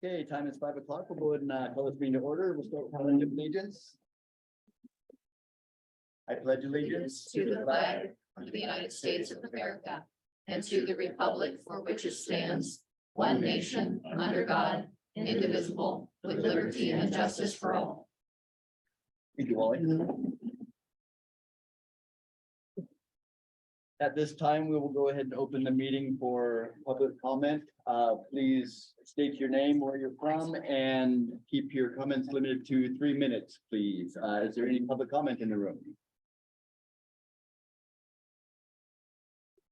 Okay, time is 5 o'clock. We'll go ahead and call this meeting to order. We'll start with pledge of allegiance. I pledge allegiance To the flag of the United States of America and to the republic for which it stands, one nation, under God, indivisible, with liberty and justice for all. Thank you, Wally. At this time, we will go ahead and open the meeting for public comment. Please state your name, where you're from, and keep your comments limited to 3 minutes, please. Is there any public comment in the room?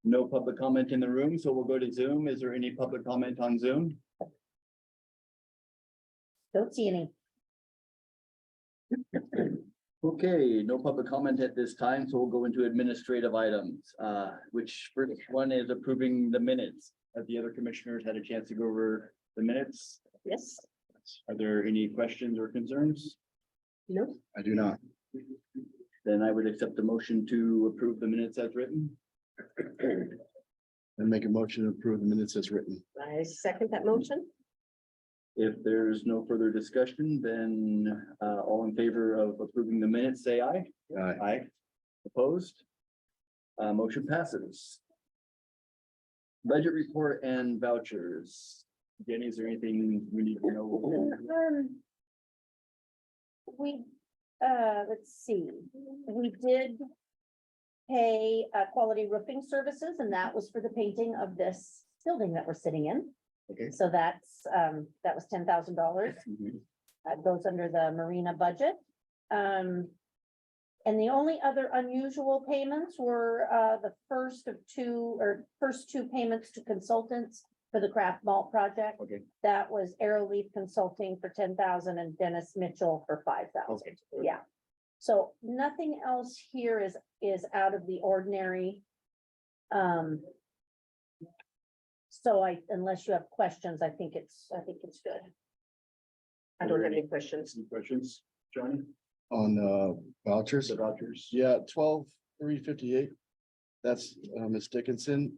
No public comment in the room, so we'll go to Zoom. Is there any public comment on Zoom? Don't see any. Okay, no public comment at this time, so we'll go into administrative items, which first one is approving the minutes. Have the other commissioners had a chance to go over the minutes? Yes. Are there any questions or concerns? No. I do not. Then I would accept the motion to approve the minutes as written. And make a motion to approve the minutes as written. I second that motion. If there's no further discussion, then all in favor of approving the minutes, say aye. Aye. Aye. Opposed? Motion passes. Budget report and vouchers. Jenny, is there anything we need to know? Let's see, we did pay quality roofing services, and that was for the painting of this building that we're sitting in. Okay. So that's, that was $10,000. Mhm. That goes under the Marina budget. And the only other unusual payments were the first two payments to consultants for the craft malt project. Okay. That was Arrowleaf Consulting for $10,000 and Dennis Mitchell for $5,000. Okay. Yeah. So nothing else here is out of the ordinary. So unless you have questions, I think it's good. I don't have any questions. Any questions, Johnny? On vouchers, The vouchers? yeah, 12,358. That's Ms. Dickinson.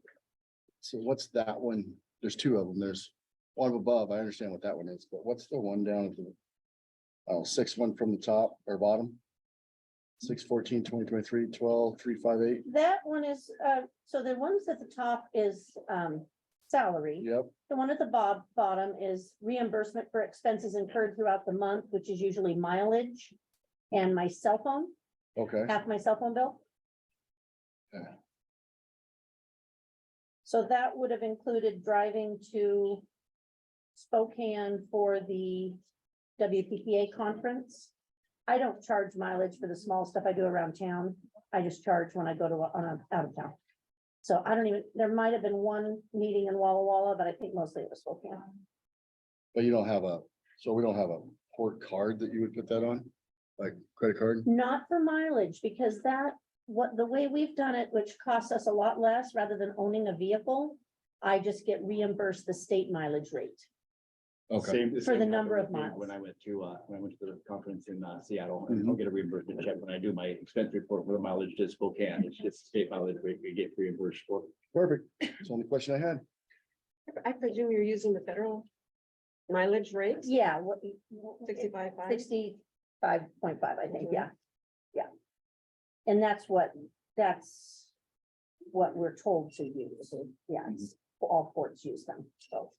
So what's that one? There's two of them. There's one above. I understand what that one is, but what's the one down at the? Oh, 6-1 from the top or bottom? 6/14/2023, 12,358. That one is, so the ones at the top is salary. Yep, The one at the bottom is reimbursement for expenses incurred throughout the month, which is usually mileage and my cell phone, okay. half my cell phone bill. Yeah. So that would have included driving to Spokane for the WPPA conference. I don't charge mileage for the small stuff I do around town. I just charge when I go to out of town. So I don't even, there might have been one meeting in Walla Walla, but I think mostly it was Spokane. But you don't have so we don't have a port card that you would put that on? Like credit card? Not for mileage, because the way we've done it, which costs us a lot less rather than owning a vehicle, I just get reimbursed the state mileage rate. Okay, Same- For same the number of happened with me miles. When I went to the conference in Seattle, Mhm. I'll get a reimbursement check when I do my expense report for the mileage to Spokane. It's just state mileage rate we get reimbursed for. perfect. That's the only question I had. I presume you're using the federal mileage rate, Yeah, 65.5? 65.5, I think, Mhm. yeah, yeah. And that's what we're told to use, yeah, all ports use them, so.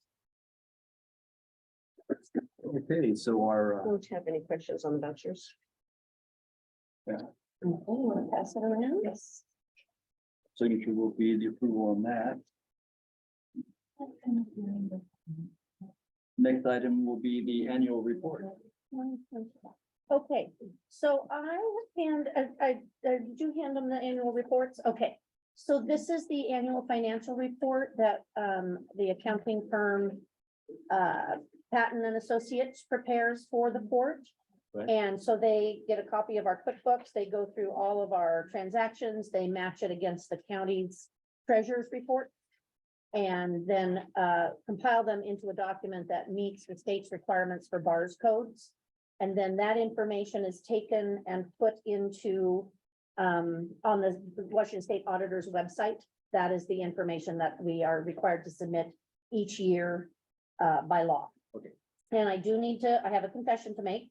Okay, so our, Don't have any questions on the vouchers. Okay, want to pass it around? Yes. signature will be the approval on that. Next item will be the annual report. Okay, so did you hand them the annual reports? Okay. So this is the annual financial report that the accounting firm Patton and Associates prepares for the port. Right. And so they get a copy of our QuickBooks, they go through all of our transactions, they match it against the county's treasurer's report. And then compile them into a document that meets the state's requirements for bars codes. And then that information is taken and put into on the Washington State Auditor's website. That is the information that we are required to submit each year by law. Okay. And I have a confession to make.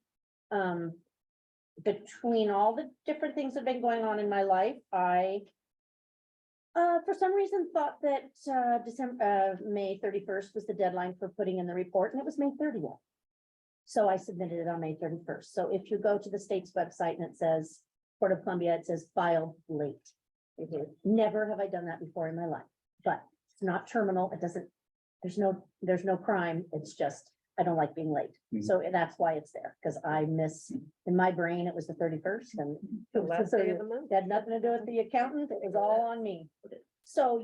Between all the different things that have been going on in my life, I for some reason thought that May 31st was the deadline for putting in the report, and it was May 30th. So I submitted it on May 31st. So if you go to the state's website and it says Port of Columbia, it says filed late. Never have I done that before in my life, but it's not terminal. It doesn't, there's no crime. It's just, I don't like being late. Mhm. So that's why it's there, because I miss, in my brain, it was the 31st and The last day of the month. it had nothing to do with the accountant. It was all on me. So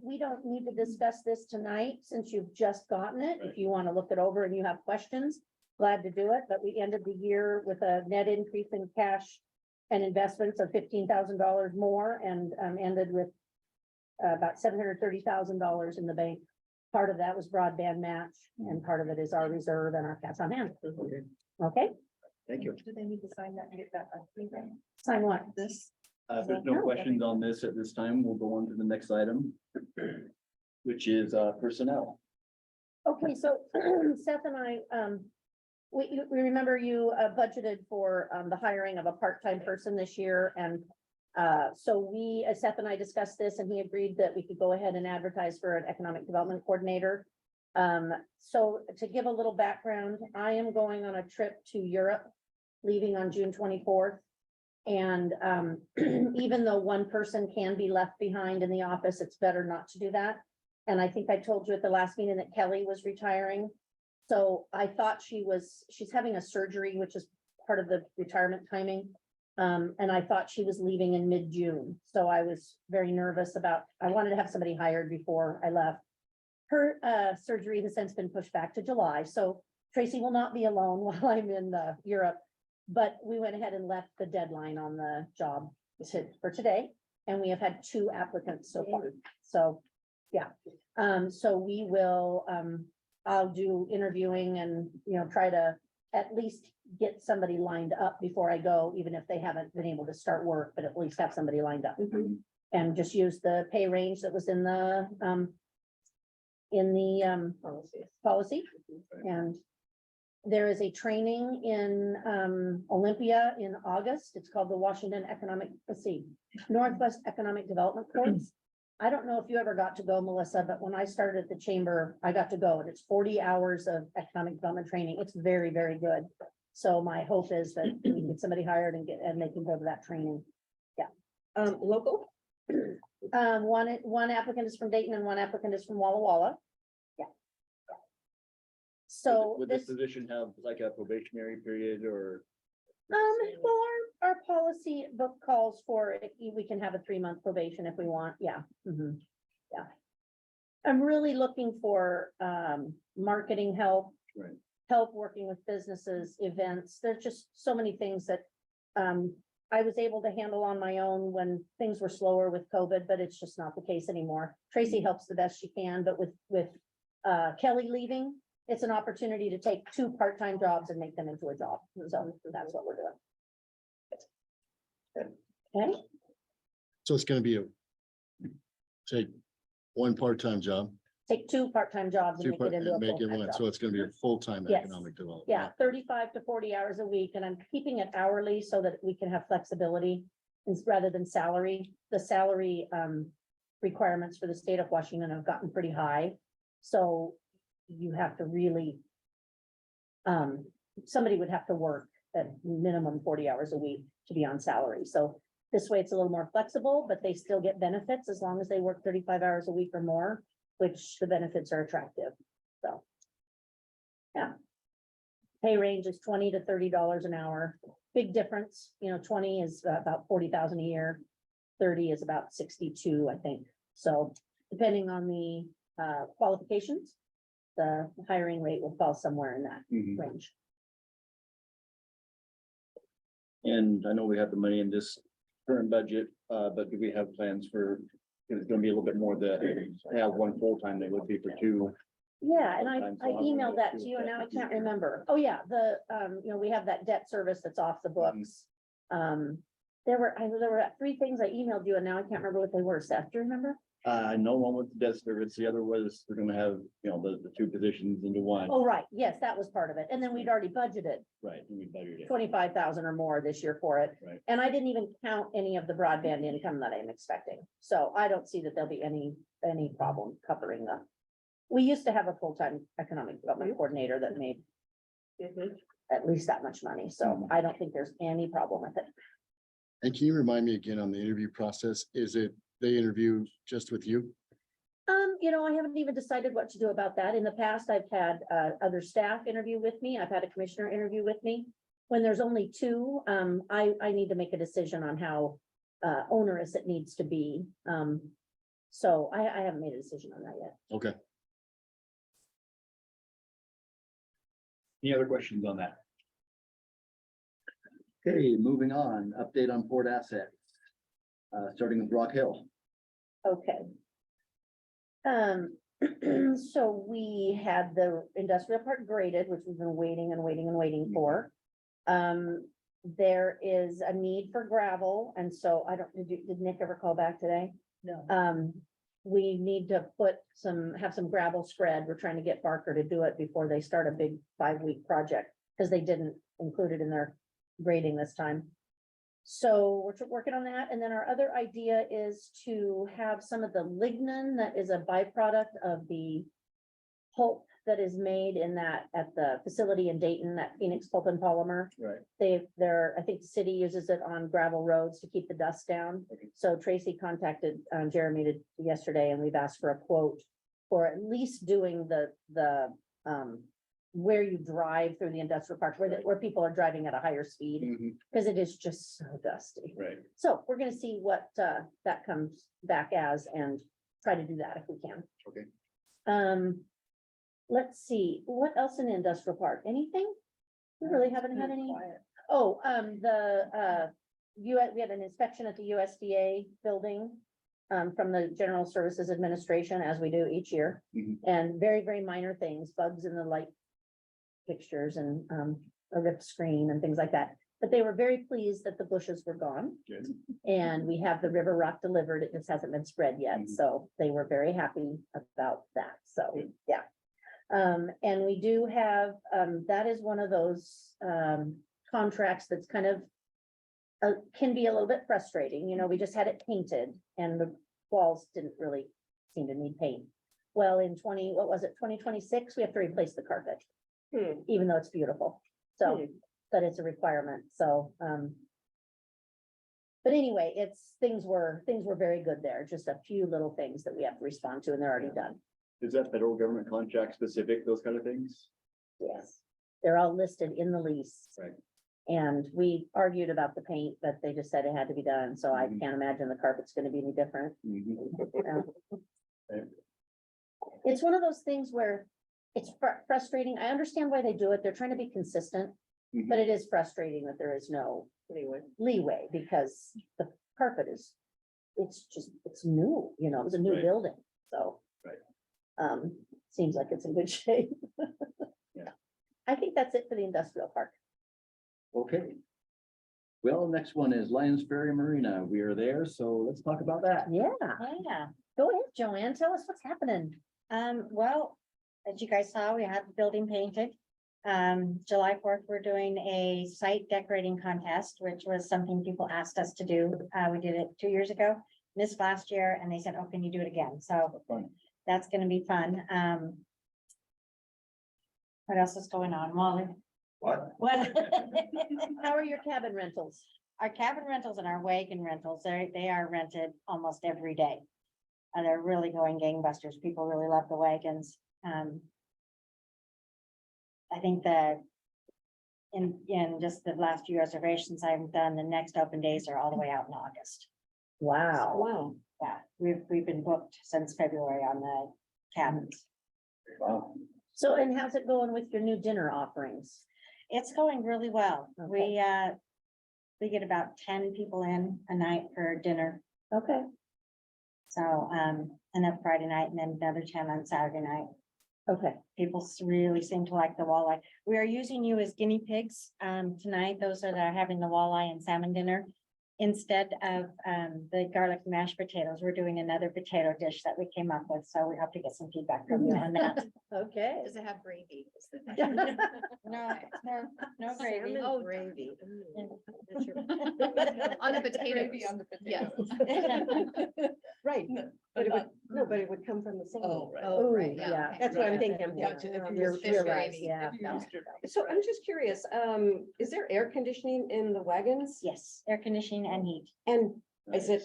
we don't need to discuss this tonight since you've just gotten it. If you want to look it over and you have questions, glad to do it. But we ended the year with a net increase in cash and investments of $15,000 more and ended with about $730,000 in the bank. Part of that was broadband match and part of it is our reserve and our cash on hand. Okay, Thank you. Do they need to sign that and get that? sign what? This? If there's no No. questions on this at this time, we'll go on to the next item, which is personnel. Okay, so Seth and I, we remember you budgeted for the hiring of a part-time person this year. And so Seth and I discussed this and he agreed that we could go ahead and advertise for an economic development coordinator. So to give a little background, I am going on a trip to Europe, leaving on June 24th. And even though one person can be left behind in the office, it's better not to do that. And I think I told you at the last meeting that Kelly was retiring. So I thought she's having a surgery, which is part of the retirement timing. And I thought she was leaving in mid-June. So I was very nervous I wanted to have somebody hired before I left. Her surgery has since been pushed back to July. So Tracy will not be alone while I'm in Europe. But we went ahead and left the deadline on the job for today. And we have had 2 applicants so far. So, yeah. So we will, I'll do interviewing and, try to at least get somebody lined up before I go, even if they haven't been able to start work, but at least have somebody lined up. And just use the pay range that was in the policy. And there is a training in Olympia in August. It's called the Northwest Economic Development Course. I don't know if you ever got to go, Melissa, but when I started at the chamber, I got to go, and it's 40 hours of economic development training. It's very, very good. So my hope is that we get somebody hired and they can go to that training. Local? One applicant is from Dayton and one applicant is from Walla Walla. Yeah. So Would this position have like a probationary period or? well, our policy book calls for we can have a 3-month probation if we want. Yeah. Yeah. I'm really looking for marketing help. Right. Help working with businesses, events. There's just so many things that I was able to handle on my own when things were slower with COVID, but it's just not the case anymore. Tracy helps the best she can, but with Kelly leaving, it's an opportunity to take 2 part-time jobs and make them into a job. So that's what we're doing. Okay, So it's gonna be say, 1 part-time job, take 2 part-time jobs and 2 make part, it into a and make it full-time one, job. so it's gonna be a full-time Yes. economic development. Yeah, 35 to 40 hours a week, and I'm keeping it hourly so that we can have flexibility rather than salary. The salary requirements for the state of Washington have gotten pretty high. So you have to really, somebody would have to work at minimum 40 hours a week to be on salary. So this way it's a little more flexible, but they still get benefits as long as they work 35 hours a week or more, which the benefits are attractive. So. Yeah. Pay range is $20 to $30 an hour. Big difference, 20 is about 40,000 a year. 30 is about 62, I think. So depending on the qualifications, the hiring rate will fall somewhere in that range. And I know we have the money in this current budget, but do we have plans for, it's gonna be a little bit more to have 1 full-time than it would be for 2. Yeah, and I Sometimes I I'll have emailed one that too, to you and but- now I can't remember. Oh, yeah, we have that debt service that's off the books. There were 3 things I emailed you and now I can't remember what they were. Seth, do you remember? No one with debt service. The other was, we're gonna have, the two positions into one. Oh, right, yes, that was part of it. And then we'd already budgeted Right, and we budgeted. 25,000 or more this year for it. Right. And I didn't even count any of the broadband income that I'm expecting. So I don't see that there'll be any problem covering the. We used to have a full-time economic development coordinator that made at least that much money. So I don't think there's any problem with it. And can you remind me again on the interview process? Is it, they interview just with you? I haven't even decided what to do about that. In the past, I've had other staff interview with me. I've had a commissioner interview with me. When there's only two, I need to make a decision on how onerous it needs to be. So I haven't made a decision on that yet. Okay. Any other questions on that? Okay, moving on, update on port assets. Starting with Rock Hill. Okay. So we had the industrial park graded, which we've been waiting and waiting and waiting for. There is a need for gravel, and so I don't, did Nick ever call back today? No. We need to have some gravel spread. We're trying to get Barker to do it before they start a big 5-week project, because they didn't include it in their grading this time. So we're working on that. And then our other idea is to have some of the lignin that is a byproduct of the pulp that is made in that, at the facility in Dayton, that Phoenix Pulp and Polymer. Right. I think the city uses it on gravel roads to keep the dust down. Okay. So Tracy contacted Jeremy yesterday, and we've asked for a quote for at least doing the where you drive through the industrial park, where people are driving at a higher speed, Mhm. because it is just so dusty. Right. So we're gonna see what that comes back as and try to do that if we can. Okay. Let's see, what else in the industrial park? Anything? We really haven't had any. Oh, we had an inspection at the USDA building from the General Services Administration, as we do each year. Mhm. And very, very minor things, bugs in the light fixtures and a ripped screen and things like that. But they were very pleased that the bushes were gone. Good. And we have the river rock delivered. It just hasn't been spread yet. Mhm. So they were very happy about that. So, Good. yeah. And we do have, that is one of those contracts that's kind of can be a little bit frustrating. We just had it painted and the walls didn't really seem to need paint. Well, in 2026, we have to replace the carpet, even though it's beautiful. So, but it's a requirement. So, but anyway, things were very good there. Just a few little things that we have to respond to, and they're already done. Is that federal government contract specific, those kind of things? Yes, they're all listed in the lease. Right. And we argued about the paint, but they just said it had to be done. So I Mhm. can't imagine the carpet's gonna be any different. Mhm. Right. It's one of those things where it's frustrating. I understand why they do it. They're trying to be consistent. Mhm. But it is frustrating that there is no leeway because the carpet it's new, it was a new Right. building, so. Right. Seems like it's in good shape. Yeah. I think that's it for the industrial park. Okay. Well, next one is Lyons Ferry Marina. We are there, so let's talk about that. Yeah, Yeah, go ahead, Joanne, tell us what's happening. well, as you guys saw, we had the building painted. July 4th, we're doing a site decorating contest, which was something people asked us to do. We did it 2 years ago, missed last year, and they said, oh, can you do it again? So Fun. that's gonna be fun. What else is going on, Molly? What? What? How are your cabin rentals? Our cabin rentals and our wagon rentals, they are rented almost every day. And they're really going gangbusters. People really love the wagons. I think that in just the last few reservations I've done, the next open days are all the way out in August. Wow, Wow. Yeah, we've been booked since February on the cabins. Wow. so and how's it going with your new dinner offerings? It's going really well. Okay. We get about 10 people in a night for dinner. Okay, So, and then Friday night and then another 10 on Saturday night. okay, People really seem to like the walleye. We are using you as guinea pigs, tonight. Those that are having the walleye and salmon dinner. instead of the garlic mashed potatoes, we're doing another potato dish that we came up with. So we hope to get some feedback from you on that. Okay. Does it have gravy? Is the- No, no gravy. Salmon Oh, gravy. On the potatoes. Yes. Right, but it would, no, but it would come from the same. Oh, right, yeah. yeah, okay. That's what I'm thinking. Gotcha. You're Fish right, gravy. yeah. So I'm just curious, is there air conditioning in the wagons? Yes, air conditioning and heat. And is it,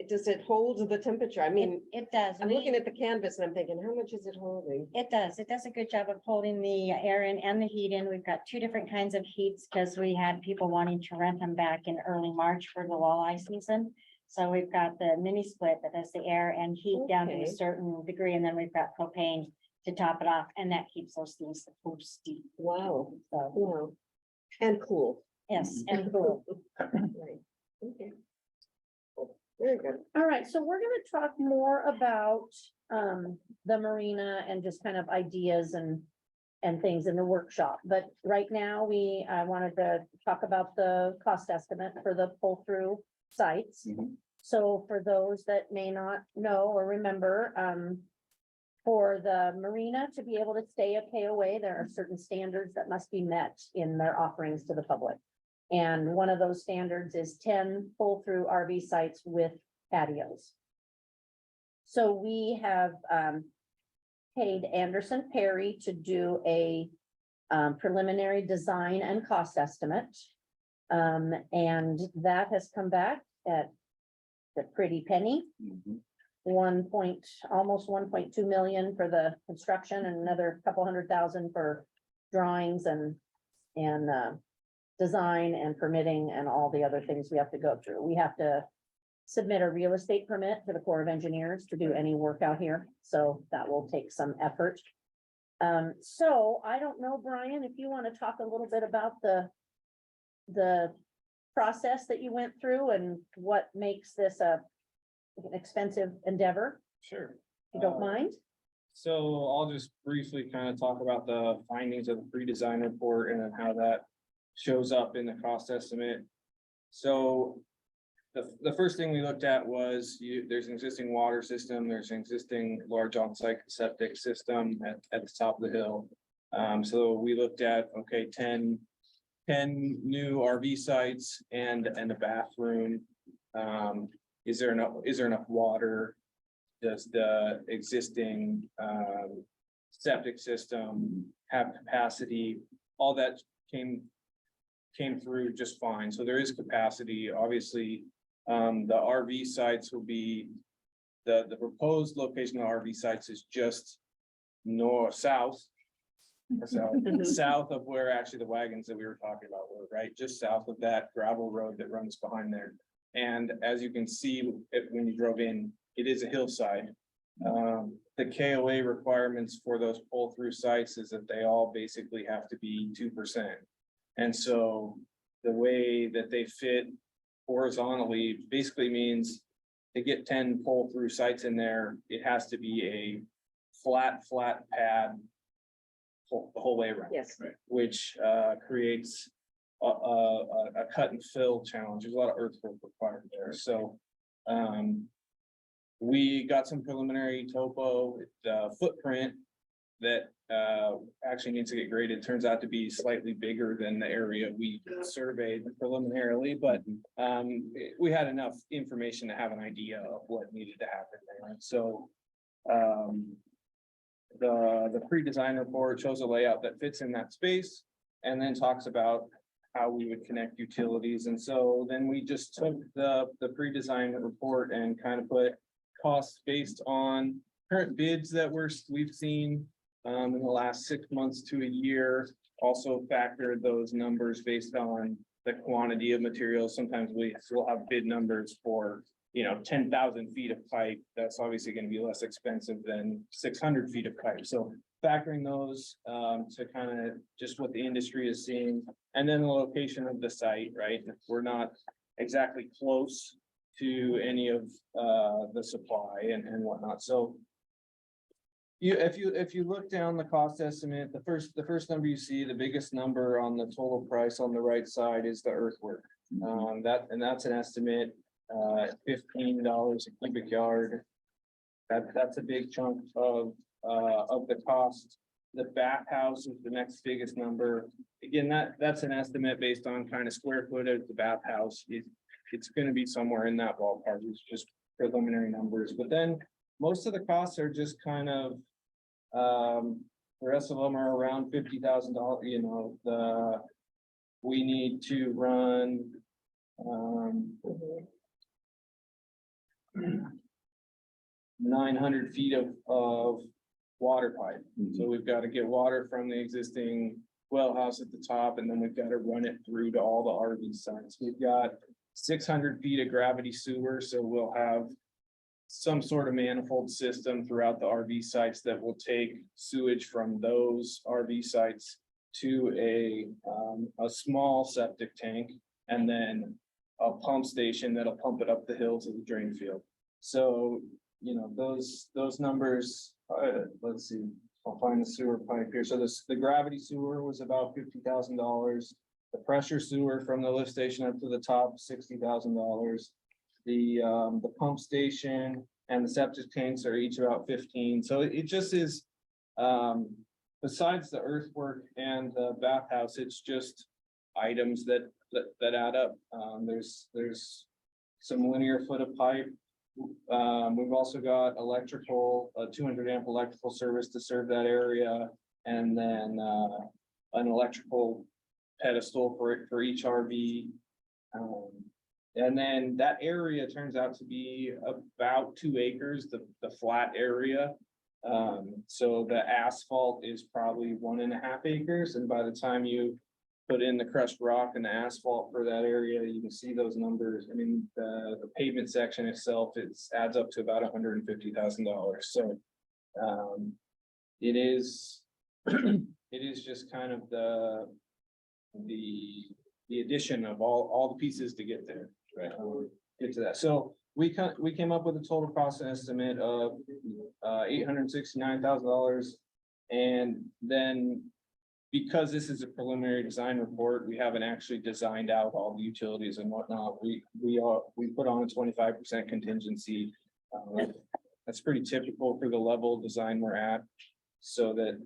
does it hold the temperature? I mean, It does. I'm We- looking at the canvas and I'm thinking, how much is it holding? It does. It does a good job of holding the air in and the heat in. We've got two different kinds of heats because we had people wanting to rent them back in early March for the walleye season. So we've got the mini split that does the air and heat down to Okay. a certain degree, and then we've got propane to top it off, and that keeps those things toasty. Wow, So, wow. And cool. yes, and cool. Right. Okay. Very good. All right, so we're gonna talk more about the marina and just kind of ideas and things in the workshop. But right now, I wanted to talk about the cost estimate for the pull-through sites. Mhm. So for those that may not know or remember, for the marina to be able to stay a KOA, there are certain standards that must be met in their offerings to the public. And one of those standards is 10 pull-through RV sites with patios. So we have paid Anderson Ferry to do a preliminary design and cost estimate. And that has come back at the pretty penny. Mhm. Almost 1.2 million for the construction and another couple $100,000 for drawings and design and permitting and all the other things we have to go through. We have to submit a real estate permit to the Corps of Engineers to do any work out here, so that will take some effort. So I don't know, Brian, if you want to talk a little bit about the process that you went through and what makes this an expensive endeavor, Sure. if you don't mind. So I'll just briefly kind of talk about the findings of the pre-design report and then how that shows up in the cost estimate. So the first thing we looked at was there's an existing water system, there's an existing large on-site septic system at the top of the hill. So we looked at, okay, 10 new RV sites and a bathroom. Is there enough water? Does the existing septic system have capacity? All that came through just fine. So there is capacity. Obviously, the RV sites will be, the proposed location of RV sites is just south of where actually the wagons that we were talking about were, right? Just south of that gravel road that runs behind there. And as you can see, when you drove in, it is a hillside. The KOA requirements for those pull-through sites is that they all basically have to be 2%. And so the way that they fit horizontally basically means to get 10 pull-through sites in there, it has to be a flat pad the whole way around. Yes. Which creates a cut and fill challenge. There's a lot of earthwork required there, so. We got some preliminary topo, the footprint that actually needs to get graded, turns out to be slightly bigger than the area we surveyed preliminarily, but we had enough information to have an idea of what needed to happen there, so. The pre-design report shows a layout that fits in that space and then talks about how we would connect utilities. And so then we just took the pre-design report and kind of put costs based on current bids that we've seen in the last 6 months to a year. Also factored those numbers based on the quantity of materials. Sometimes we will have bid numbers for 10,000 feet of pipe. That's obviously going to be less expensive than 600 feet of pipe. So factoring those to kind of just what the industry is seeing, and then the location of the site, right? We're not exactly close to any of the supply and whatnot. So if you look down the cost estimate, the first number you see, the biggest number on the total price on the right side is the earthwork. That's an estimate, $15 a cubic yard. That's a big chunk of the cost. The bathhouse is the next biggest number. Again, that's an estimate based on kind of square footage of the bathhouse. It's gonna be somewhere in that ballpark. It's just preliminary numbers, but then most of the costs are just kind of, the rest of them are around $50,000, you know, we need to run, 900 feet of water pipe. So we've got to get water from the existing well house at the top, and then we've got to run it through to all the RV sites. We've got 600 feet of gravity sewer, so we'll have some sort of manifold system throughout the RV sites that will take sewage from those RV sites to a small septic tank, and then a pump station that'll pump it up the hill to the drain field. So, you know, those numbers, let's see, I'll find the sewer pipe here. So the gravity sewer was about $50,000. The pressure sewer from the lift station up to the top, $60,000. The pump station and the septic tanks are each about 15. So it just is, besides the earthwork and the bathhouse, it's just items that add up. There's some linear foot of pipe. We've also got electrical, a 200 amp electrical service to serve that area, and then an electrical pedestal for each RV. And then that area turns out to be about 2 acres, the flat area. So the asphalt is probably 1.5 acres, and by the time you put in the crushed rock and the asphalt for that area, you can see those numbers. I mean, the pavement section itself, adds up to about $150,000. So it is just kind of the addition of all the pieces to get there. Right. Get to that. So we came up with a total cost estimate of $869,000, and then, because this is a preliminary design report, we haven't actually designed out all the utilities and whatnot. We put on a 25% contingency. That's pretty typical for the level of design we're at, so that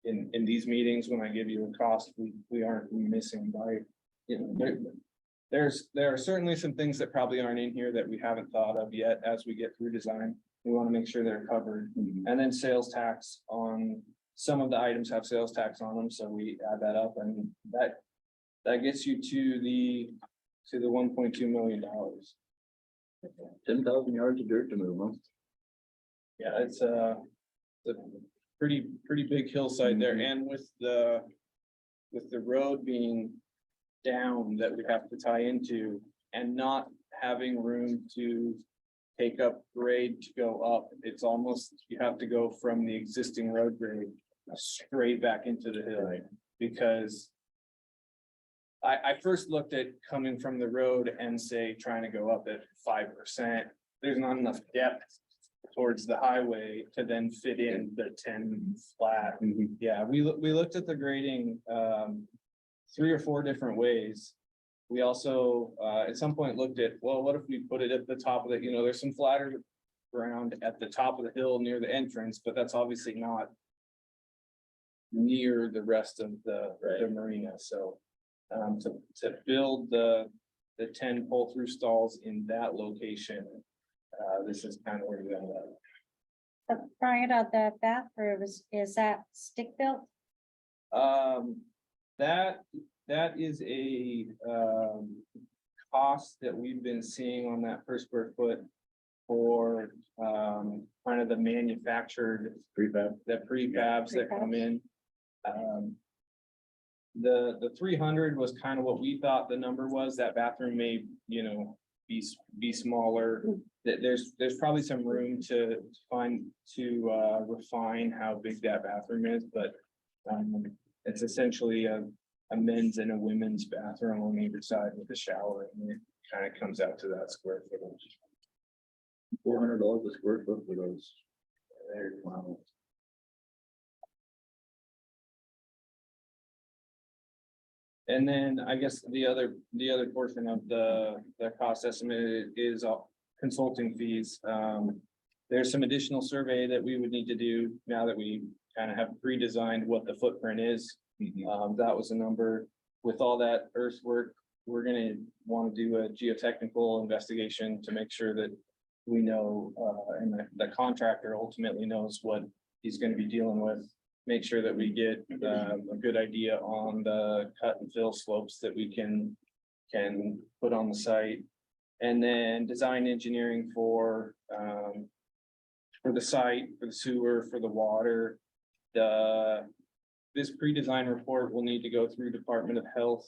in these meetings, when I give you a cost, we aren't missing by, you know, there are certainly some things that probably aren't in here that we haven't thought of yet as we get through design. We want to make sure they're covered. And then sales tax on some of the items have sales tax on them, so we add that up, and that gets you to the $1.2 million. 10,000 yards of dirt to move, huh? Yeah, it's a pretty big hillside there, and with the road being down that we have to tie into, and not having room to take up grade to go up, it's almost, you have to go from the existing road grade straight back into the hill. Right. Because I first looked at coming from the road and say, trying to go up at 5%, there's not enough depth towards the highway to then fit in the 10 flat. Yeah, we looked at the grading 3 or 4 different ways. We also at some point looked at, well, what if we put it at the top of the, you know, there's some flatter ground at the top of the hill near the entrance, but that's obviously not near the rest of the marina. So to build the 10 pull-through stalls in that location, this is kind of where we end up. Brian, on the bathroom, is that stick built? That is a cost that we've been seeing on that per square foot for kind of the manufactured prefabs that come in. The 300 was kind of what we thought the number was. That bathroom may, you know, be smaller. That there's probably some room to refine how big that bathroom is, but it's essentially a men's and a women's bathroom on either side with a shower, and it kind of comes out to that square footage. $400 a square foot for those. Wow. And then I guess the other portion of the cost estimate is consulting fees. There's some additional survey that we would need to do now that we kind of have pre-designed what the footprint is. That was a number. With all that earthwork, we're gonna want to do a geotechnical investigation to make sure that we know, and the contractor ultimately knows what he's gonna be dealing with. Make sure that we get a good idea on the cut and fill slopes that we can put on the site. And then design engineering for the site, for the sewer, for the water. This pre-design report will need to go through Department of Health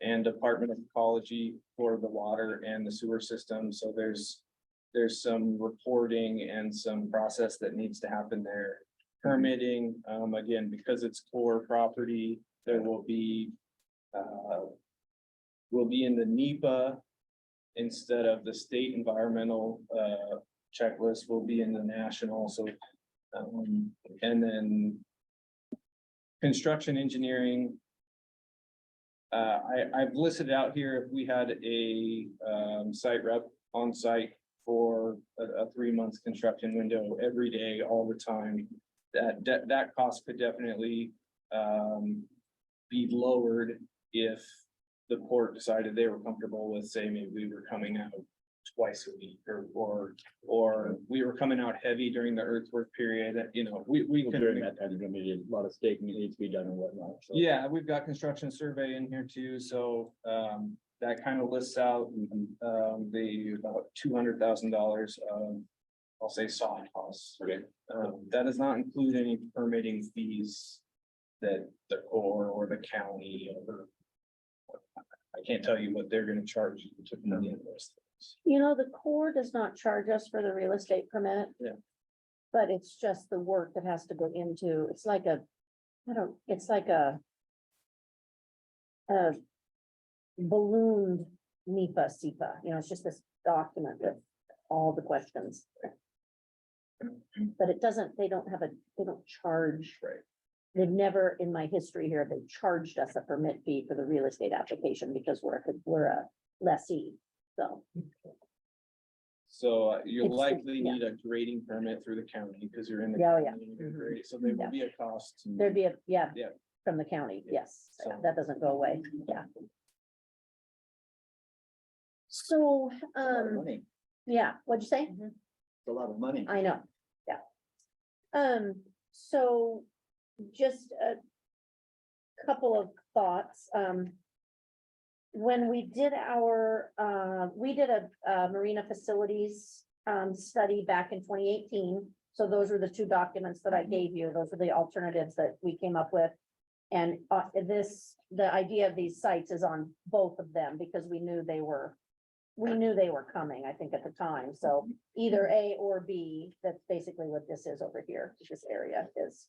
and Department of Ecology for the water and the sewer system. So there's some reporting and some process that needs to happen there. Permitting, again, because it's core property, there will be in the NEPA instead of the state environmental checklist will be in the national. So and then construction engineering. I've listed out here if we had a site rep on site for a 3 month construction window every day, all the time. That cost could definitely be lowered if the port decided they were comfortable with, say, maybe we were coming out twice a week or we were coming out heavy during the earthwork period, you know, we During can. that time, there's gonna be a lot of staking that needs to be done and whatnot. So. Yeah, we've got construction survey in here too, so that kind of lists out the about $200,000 I'll say soft costs. Okay. That does not include any permitting fees that the Corps or the county or I can't tell you what they're gonna charge you to put in those things. You know, the Corps does not charge us for the real estate permit. Yeah. But it's just the work that has to go into, it's like it's like a ballooned NEPA, SEPA, you know, it's just this document with all the questions. But it doesn't, they don't charge. Right. They've never, in my history here, they charged us a permit fee for the real estate application because we're a lessee, so. So you'll It's- likely yeah. need a grading permit through the county because you're in the. Yeah, oh, yeah. county and you're grading. So there will be a cost. There'd be yeah. Yeah. From the county, yes, So- that doesn't go away, yeah. So, It's a lot of money. yeah, what'd you say? It's a lot of money. I know, yeah. So just a couple of thoughts, when we did a Marina facilities, study back in 2018. So those are the two documents that I gave you. Those are the alternatives that we came up with. And the idea of these sites is on both of them because we knew they were coming, I think, at the time. So either A or B, that's basically what this is over here. This area is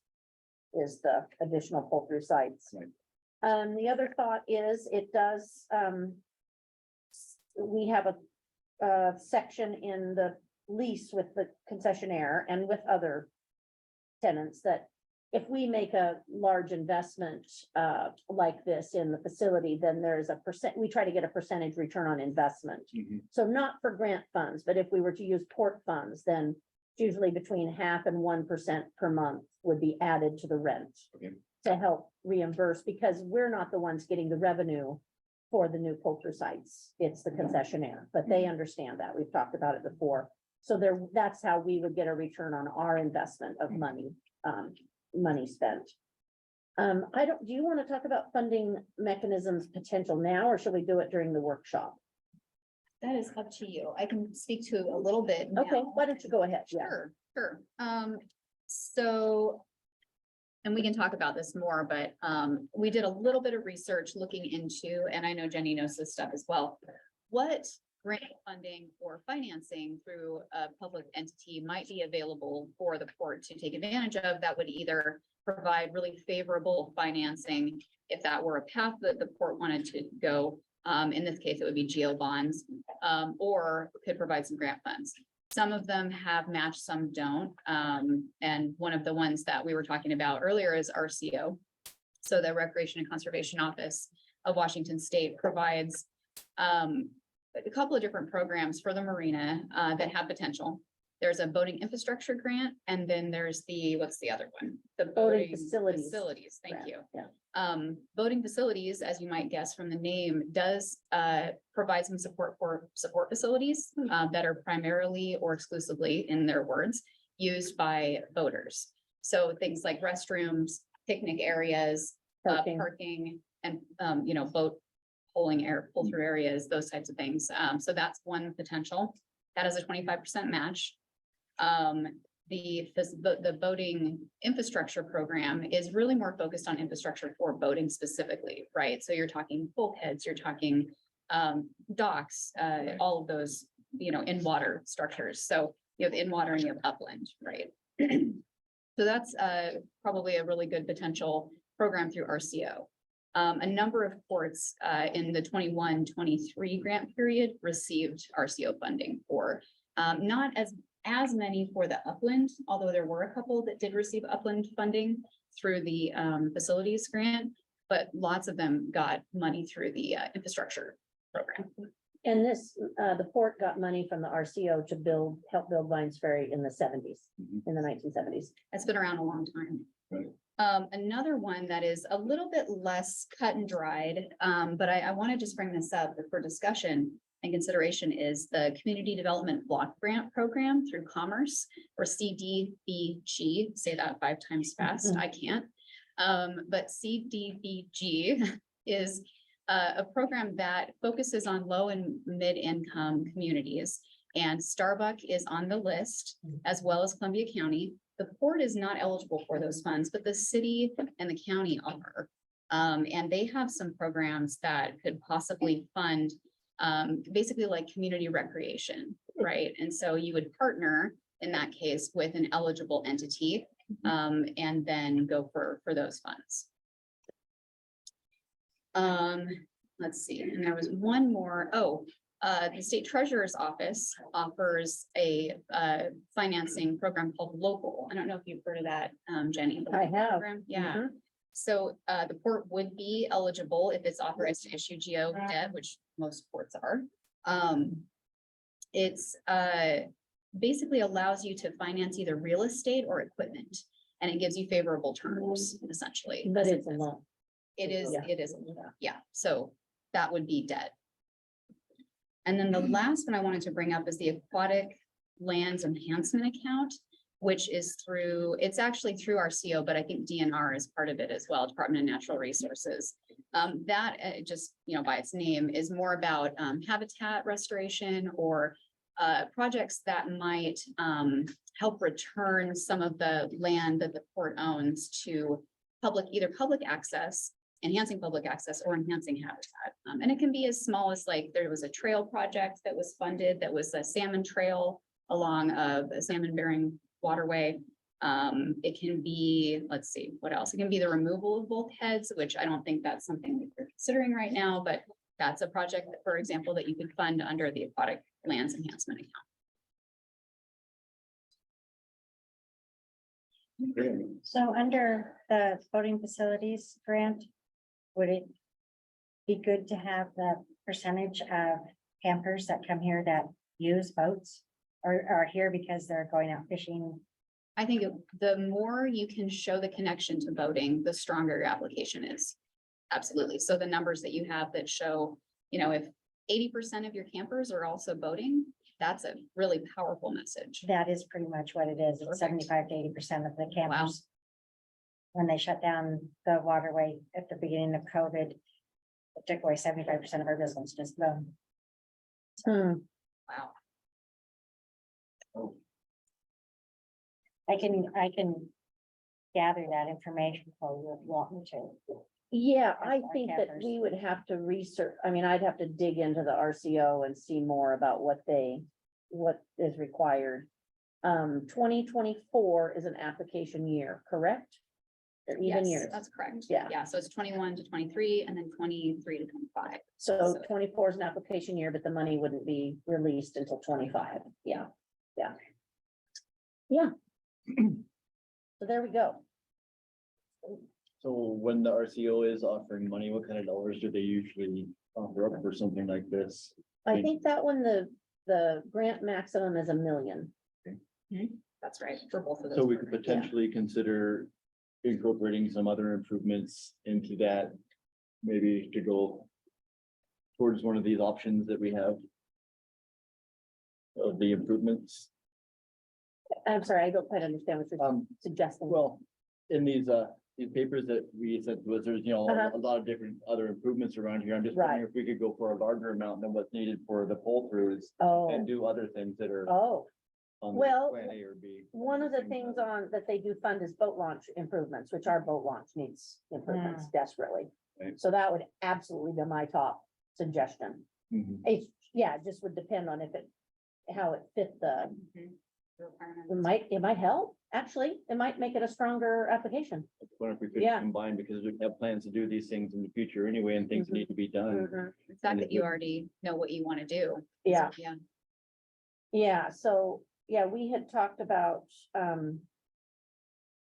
the additional pull-through sites. Right. The other thought is it does, we have a section in the lease with the concessionaire and with other tenants that if we make a large investment like this in the facility, then there's we try to get a percentage return on investment. So not for grant funds, but if we were to use port funds, then usually between 0.5% and 1% per month would be added to the rent. Okay. To help reimburse, because we're not the ones getting the revenue for the new pull-through sites. It's the concessionaire, but they understand that. We've talked about it before. So that's how we would get a return on our investment of money spent. Do you want to talk about funding mechanisms potential now, or should we do it during the workshop? That is up to you. I can speak to a little bit Okay, now. why don't you go ahead? Yeah. Sure. So, and we can talk about this more, but we did a little bit of research looking into, and I know Jenny knows this stuff as well. What grant funding or financing through a public entity might be available for the port to take advantage of that would either provide really favorable financing if that were a path that the port wanted to go. In this case, it would be geo bonds, or could provide some grant funds. Some of them have matched, some don't. And one of the ones that we were talking about earlier is RCO. So the Recreation and Conservation Office of Washington State provides a couple of different programs for the marina that have potential. There's a boating infrastructure grant, and then there's what's the other one? The Boating facilities. Facilities, thank you. Yeah. Boating facilities, as you might guess from the name, does provide some support for support facilities that are primarily or exclusively, in their words, used by boaters. So things like restrooms, picnic areas, parking, and boat pull through areas, those types of things. So that's one potential. That is a 25% match. The boating infrastructure program is really more focused on infrastructure for boating specifically, right? So you're talking bulkheads, you're talking docks, all of those, in water structures. So you have in water and you have upland, right? So that's probably a really good potential program through RCO. A number of ports in the 21-23 grant period received RCO funding for not as many for the upland, although there were a couple that did receive upland funding through the facilities grant, but lots of them got money through the infrastructure program. And this, the port got money from the RCO to help build Lyons Ferry in the 70s, in the 1970s. It's been around a long time. Right. Another one that is a little bit less cut and dried, but I want to just bring this up for discussion and consideration is the Community Development Block Grant Program through Commerce, or CDBG. Say that 5 times fast. I can't. But CDBG is a program that focuses on low and mid-income communities, and Starbuck is on the list, as well as Columbia County. The port is not eligible for those funds, but the city and the county are. And they have some programs that could possibly fund basically like community recreation, right? And so you would partner in that case with an eligible entity and then go for those funds. Let's see, and there was one more. The state treasurer's office offers a financing program called Local. I don't know if you've heard of that, Jenny. I have. Program. Yeah. So the port would be eligible if it's authorized to issue GO debt, which most ports are. It's basically allows you to finance either real estate or equipment, and it gives you favorable terms, essentially. But it's a loan. It is, Yeah. it is, yeah, so that would be debt. And then the last one I wanted to bring up is the Aquatic Lands Enhancement Account, which is it's actually through RCO, but I think DNR is part of it as well, Department of Natural Resources. That just, by its name is more about habitat restoration or projects that might help return some of the land that the port owns to either public access, enhancing public access, or enhancing habitat. And it can be as small as there was a trail project that was funded, that was a salmon trail along a salmon bearing waterway. It can be, let's see, what else? It can be the removal of bulkheads, which I don't think that's something that we're considering right now, but that's a project that, for example, that you could fund under the Aquatic Lands Enhancement Account. So under the boating facilities grant, would it be good to have the percentage of campers that come here that use boats or are here because they're going out fishing? I think the more you can show the connection to boating, the stronger your application is. Absolutely. So the numbers that you have that show, if 80% of your campers are also boating, that's a really powerful message. That is pretty much what it is. It's Perfect. 75 to 80% of the campers. When they shut down the waterway at the beginning of COVID, it took away 75% of our business, just boom. Wow. I can gather that information for you if you want me to. Yeah, That's I our think that campers. we would have to research, I'd have to dig into the RCO and see more about what is required. 2024 is an application year, correct? Or even Yes, years. that's correct. Yeah. Yeah, so it's 21 to 23 and then 23 to 25. So 24 is an application year, but the money wouldn't be released until 25. Yeah. So there we go. So when the RCO is offering money, what kind of dollars do they usually offer up for something like this? I think that one, the grant maximum is 1 million. That's right, for both of those. So we could programs. potentially consider incorporating some other improvements into that, maybe to go towards one of these options that we have of the improvements. I'm sorry, I don't quite understand what you're suggesting. Well, in these papers that we sent to us, there's, you know, Uh-huh. a lot of different other improvements around here. I'm just Right. wondering if we could go for a larger amount than what's needed for the pull throughs Oh, and do other things that are oh, on well, plan A or B. one of the things on that they do fund is boat launch improvements, which our boat launch needs improvements desperately. Right. So that would absolutely be my top suggestion. Mhm. It's, yeah, it just would depend on if it, how it fit the, The requirements. it might help, actually, it might make it a stronger application. I wonder if we could Yeah. combine, because we have plans to do these things in the future anyway, and things Mhm. need to be done. The fact that you already know what you want to do. Yeah. Yeah. Yeah, so, yeah, we had talked about,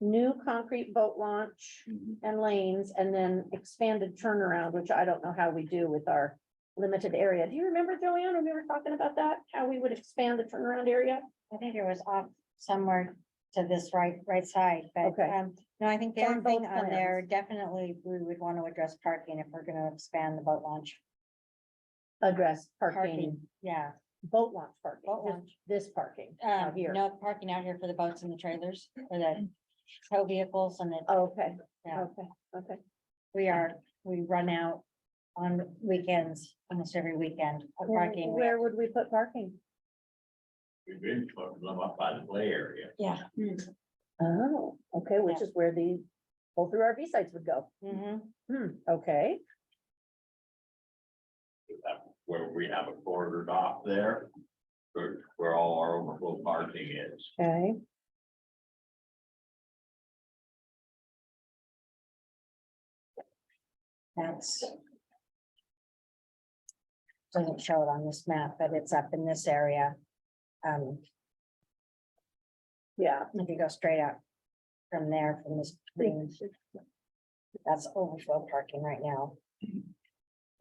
new concrete boat launch Mhm. and lanes, and then expanded turnaround, which I don't know how we do with our limited area. Do you remember, Joanne, when we were talking about that, how we would expand the turnaround area? I think it was off somewhere to this right side, but, Okay. no, I think the It's other on thing both on there, plans. definitely, we would want to address parking if we're gonna expand the boat launch. Address parking, Parking, yeah, boat launch parking, Boat just launch. this parking out here. no parking out here for the boats and the trailers, or the tow vehicles, and it, Okay, yeah, okay, okay. we run out on weekends, almost every weekend of Where parking. where would we put parking? We've been putting them up by the play area. Yeah. Oh, okay, which is where the pull through RV sites would go. Okay, Where we have a corridor off there. Where all our overflow parking is. okay. That's. Doesn't show it on this map, but it's up in this area. Yeah. If you go straight up from there, from this green, that's overflow parking right now.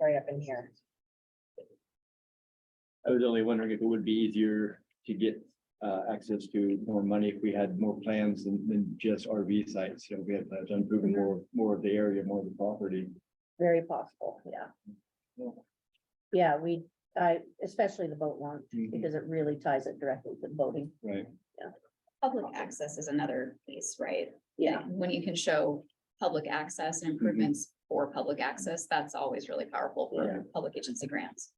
Right up in here. I was only wondering if it would be easier to get access to more money if we had more plans than just RV sites. You know, we had plans on improving more of the area, more of the property. Very possible, yeah. Yeah, especially the boat launch, Mhm. because it really ties it directly to boating. Right. Public access is another piece, right? Yeah. Like, when you can show public access and improvements for public access, that's always really powerful Yeah. for public agency grants.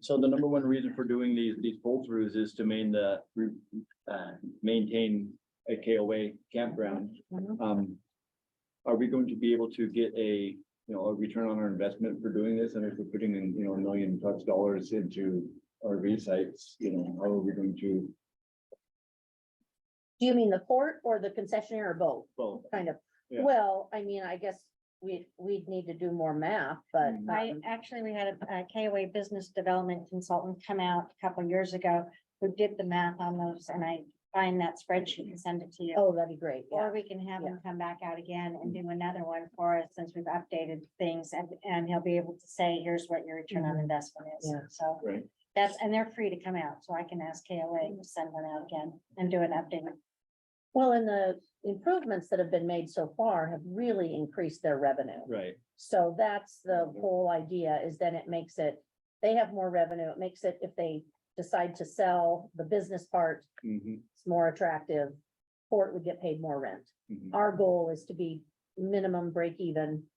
So the number one reason for doing these pull throughs is to maintain a KOA campground. Mhm. Are we going to be able to get a return on our investment for doing this? And if we're putting in, $1 million+ into RV sites, how are we going to? Do you mean the port or the concessionaire or both? Both. Kind of. Yeah. Well, I mean, I guess we'd need to do more math, but. We had a KOA business development consultant come out a couple years ago who did the math on those, and I find that spreadsheet and send it to you. Oh, that'd be great, yeah. Or we can have him come back out again and do another one for us, since we've updated things, and he'll be able to say, here's what your return on investment is. Yeah. So Right. and they're free to come out, so I can ask KOA to send one out again and do an update. Well, and the improvements that have been made so far have really increased their revenue. Right. So that's the whole idea, is then it makes it, they have more revenue. It makes it, if they decide to sell the business part, Mhm. it's more attractive. Port would get paid more rent. Mhm. Our goal is to be minimum break even.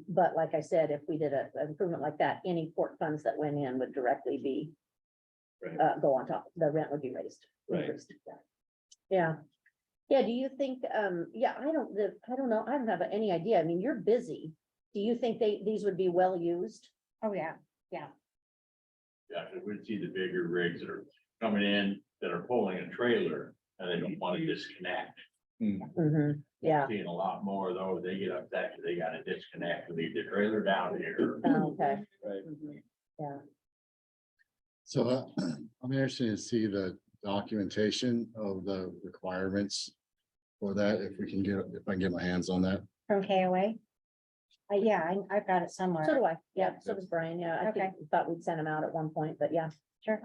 But like I said, if we did an improvement like that, any port funds that went in would directly be, Right. go on top, the rent would be raised. Right. increased. Yeah. Yeah, do you think, yeah, I don't know, I don't have any idea. I mean, you're busy. Do you think these would be well used? Oh, yeah. Yeah, because we'd see the bigger rigs that are coming in that are pulling a trailer and they don't want to disconnect. Mm-hmm, yeah, Seeing a lot more of those, they get upset because they got to disconnect and leave the trailer down here. okay. Right. Mhm. Yeah, So I'm interested to see the documentation of the requirements for that, if we can get, if I can get my hands on that. From KOA? Yeah, I've got it somewhere. So do I. Yeah, so does Brian. Yeah, I think, Okay. thought we'd send him out at one point, but yeah. Sure.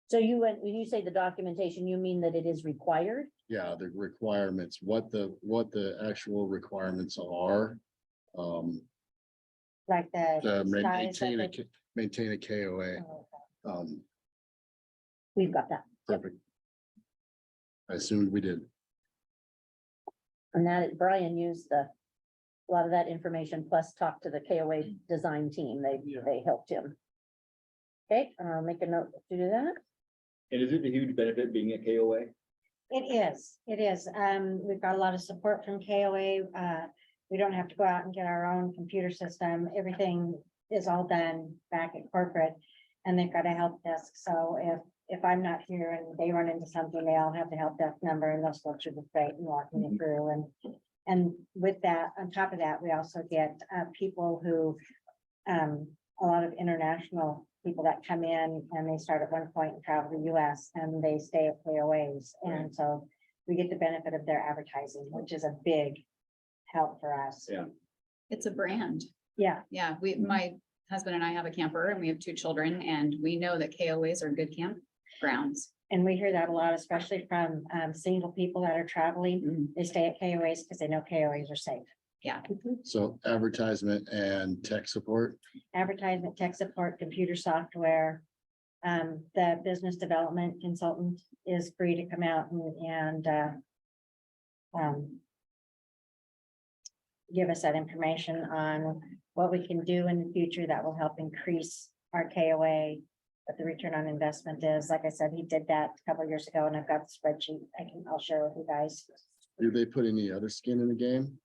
So you went, when you say the documentation, you mean that it is required? Yeah, the requirements, what the actual requirements are. Like the To size of maintain a, it. maintain a KOA. Oh, We've got that. Perfect. I assumed we did. And that, Brian used a lot of that information, plus talk to the KOA design team. They helped him. Okay, I'll make a note to do that. And is it a huge benefit being a KOA? It is. We've got a lot of support from KOA. We don't have to go out and get our own computer system. Everything is all done back at corporate. And they've got a help desk. So if I'm not here and they run into something, they all have the help desk number and they'll go through the site and walk me through. And with that, on top of that, we also get people who, a lot of international people that come in and they start at one point and travel to the US and they stay at KOAs. And so we get the benefit of their advertising, which is a big help for us. Yeah. It's a brand. Yeah, Yeah, my husband and I have a camper and we have 2 children and we know that KOAs are good campgrounds. and we hear that a lot, especially from single people that are traveling. They stay at KOAs because they know KOAs are safe. Yeah, So advertisement and tech support. Advertisement, tech support, computer software. The business development consultant is free to come out and give us that information on what we can do in the future that will help increase our KOA. What the return on investment is. Like I said, he did that a couple of years ago and I've got the spreadsheet. I'll share with you guys. Do they put any other skin in the game?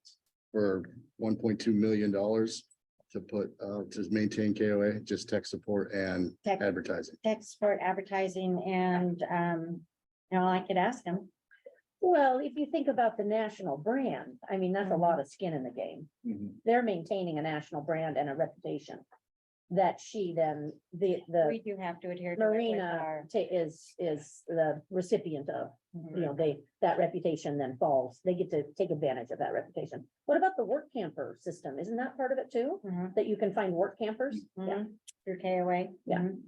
For $1.2 million to put, to maintain KOA, just tech support and Tech, advertising. tech support, advertising, and, I could ask him. Well, if you think about the national brand, I mean, that's a lot of skin in the game. They're maintaining a national brand and a reputation. That she then, the We do have to adhere to. it with Marina our- is the recipient of, you know, that reputation then falls. They get to take advantage of that reputation. What about the work camper system? Isn't that part of it too? Mhm, That you can find work campers? Yeah. mhm, Through KOA. Yeah. mhm.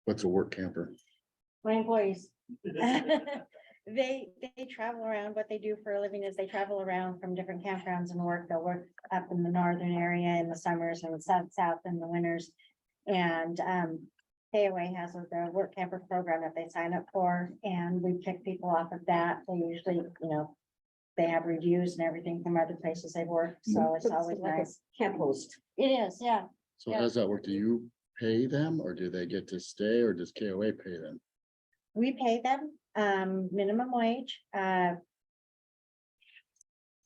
What's a work camper? My employees. They travel around. What they do for a living is they travel around from different campgrounds and work. They'll work up in the northern area in the summers and south in the winters. And KOA has their work camper program that they sign up for, and we pick people off of that. They usually, they have reviews and everything from other places they've worked, so it's always nice. Camp host. It is, yeah. So Yeah. how does that work? Do you pay them or do they get to stay or does KOA pay them? We pay them minimum wage.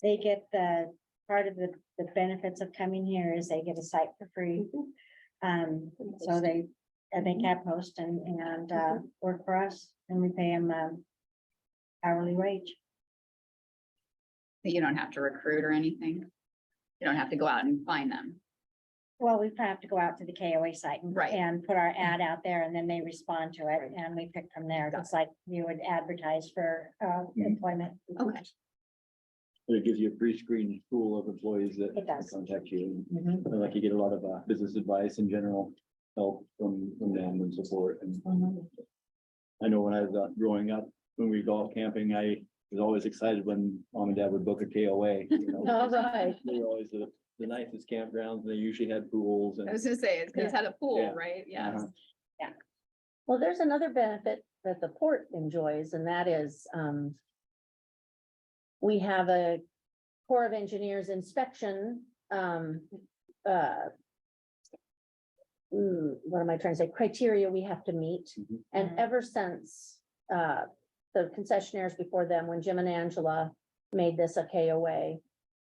They get the part of the benefits of coming here is they get a site for free. So they camp host and work for us, and we pay them hourly wage. you don't have to recruit or anything. You don't have to go out and find them. Well, we have to go out to the KOA site Right. and put our ad out there, and then they respond to it, and we pick from there. It's like you would advertise for employment. Okay, It gives you a pre-screened pool of employees that It does. contact you. Mhm, And like you get a lot of business advice and general help from them and support. And mhm. I know when I was growing up, when we go out camping, I was always excited when mom and dad would book a KOA. You know. All right. They were always the nicest campgrounds. And they usually had pools and. I was gonna say, it's because it had a pool, Yeah. right? Yes. Uh-huh. Well, there's another benefit that the port enjoys, and that is, we have a Corps of Engineers inspection, what am I trying to say? Criteria we have to meet. Mhm. And ever since, the concessionaires before them, when Jim and Angela made this a KOA,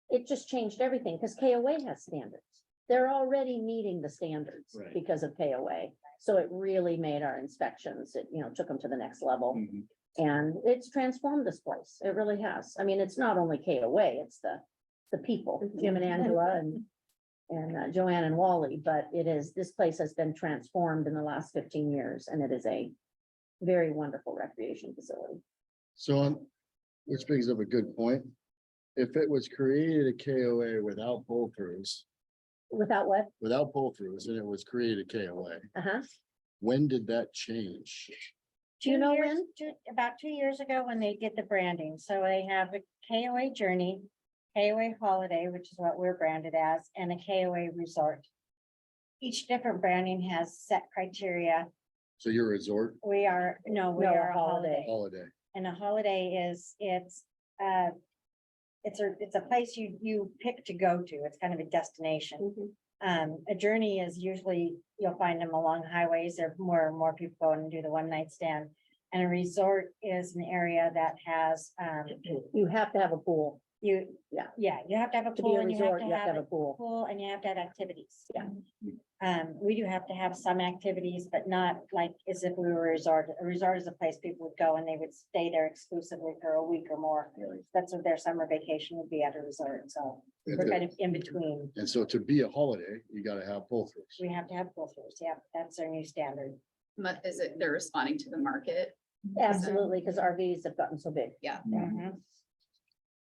it just changed everything, because KOA has standards. They're already meeting the standards Right. because of KOA. So it really made our inspections, it, took them to the next level. Mhm. And it's transformed this place. It really has. I mean, it's not only KOA, it's the people, Jim and Angela and Joanne and Wally, but this place has been transformed in the last 15 years, and it is a very wonderful recreation facility. So, which brings up a good point. if it was created a KOA without pull-throughs, Without what? without pull-throughs, and it was created KOA, Uh-huh. when did that change? Do you know years- when? About 2 years ago when they did the branding. So they have a KOA Journey, KOA Holiday, which is what we're branded as, and a KOA Resort. Each different branding has set criteria. So your resort We are, no, we No, a are a holiday. holiday. holiday, And a holiday is, it's a place you pick to go to. It's kind of a destination. A journey is usually, you'll find them along highways. There are more and more people go and do the one night stand. And a resort is an area that has, You have to have a pool. you, Yeah. yeah, you have to have a To be pool a and you have resort, to you have to have have a pool. pool and you have to have activities. Yeah. We do have to have some activities, but not like as if we were a resort. A resort is a place people would go and they would stay there exclusively for a week or more. That's what their summer vacation would be at a resort, so we're kind of in between. and so to be a holiday, you gotta have pull-throughs. We have to have pool tours, yeah, that's our new standard. Is it, they're responding to the market? Absolutely, because RVs have gotten so big. Yeah.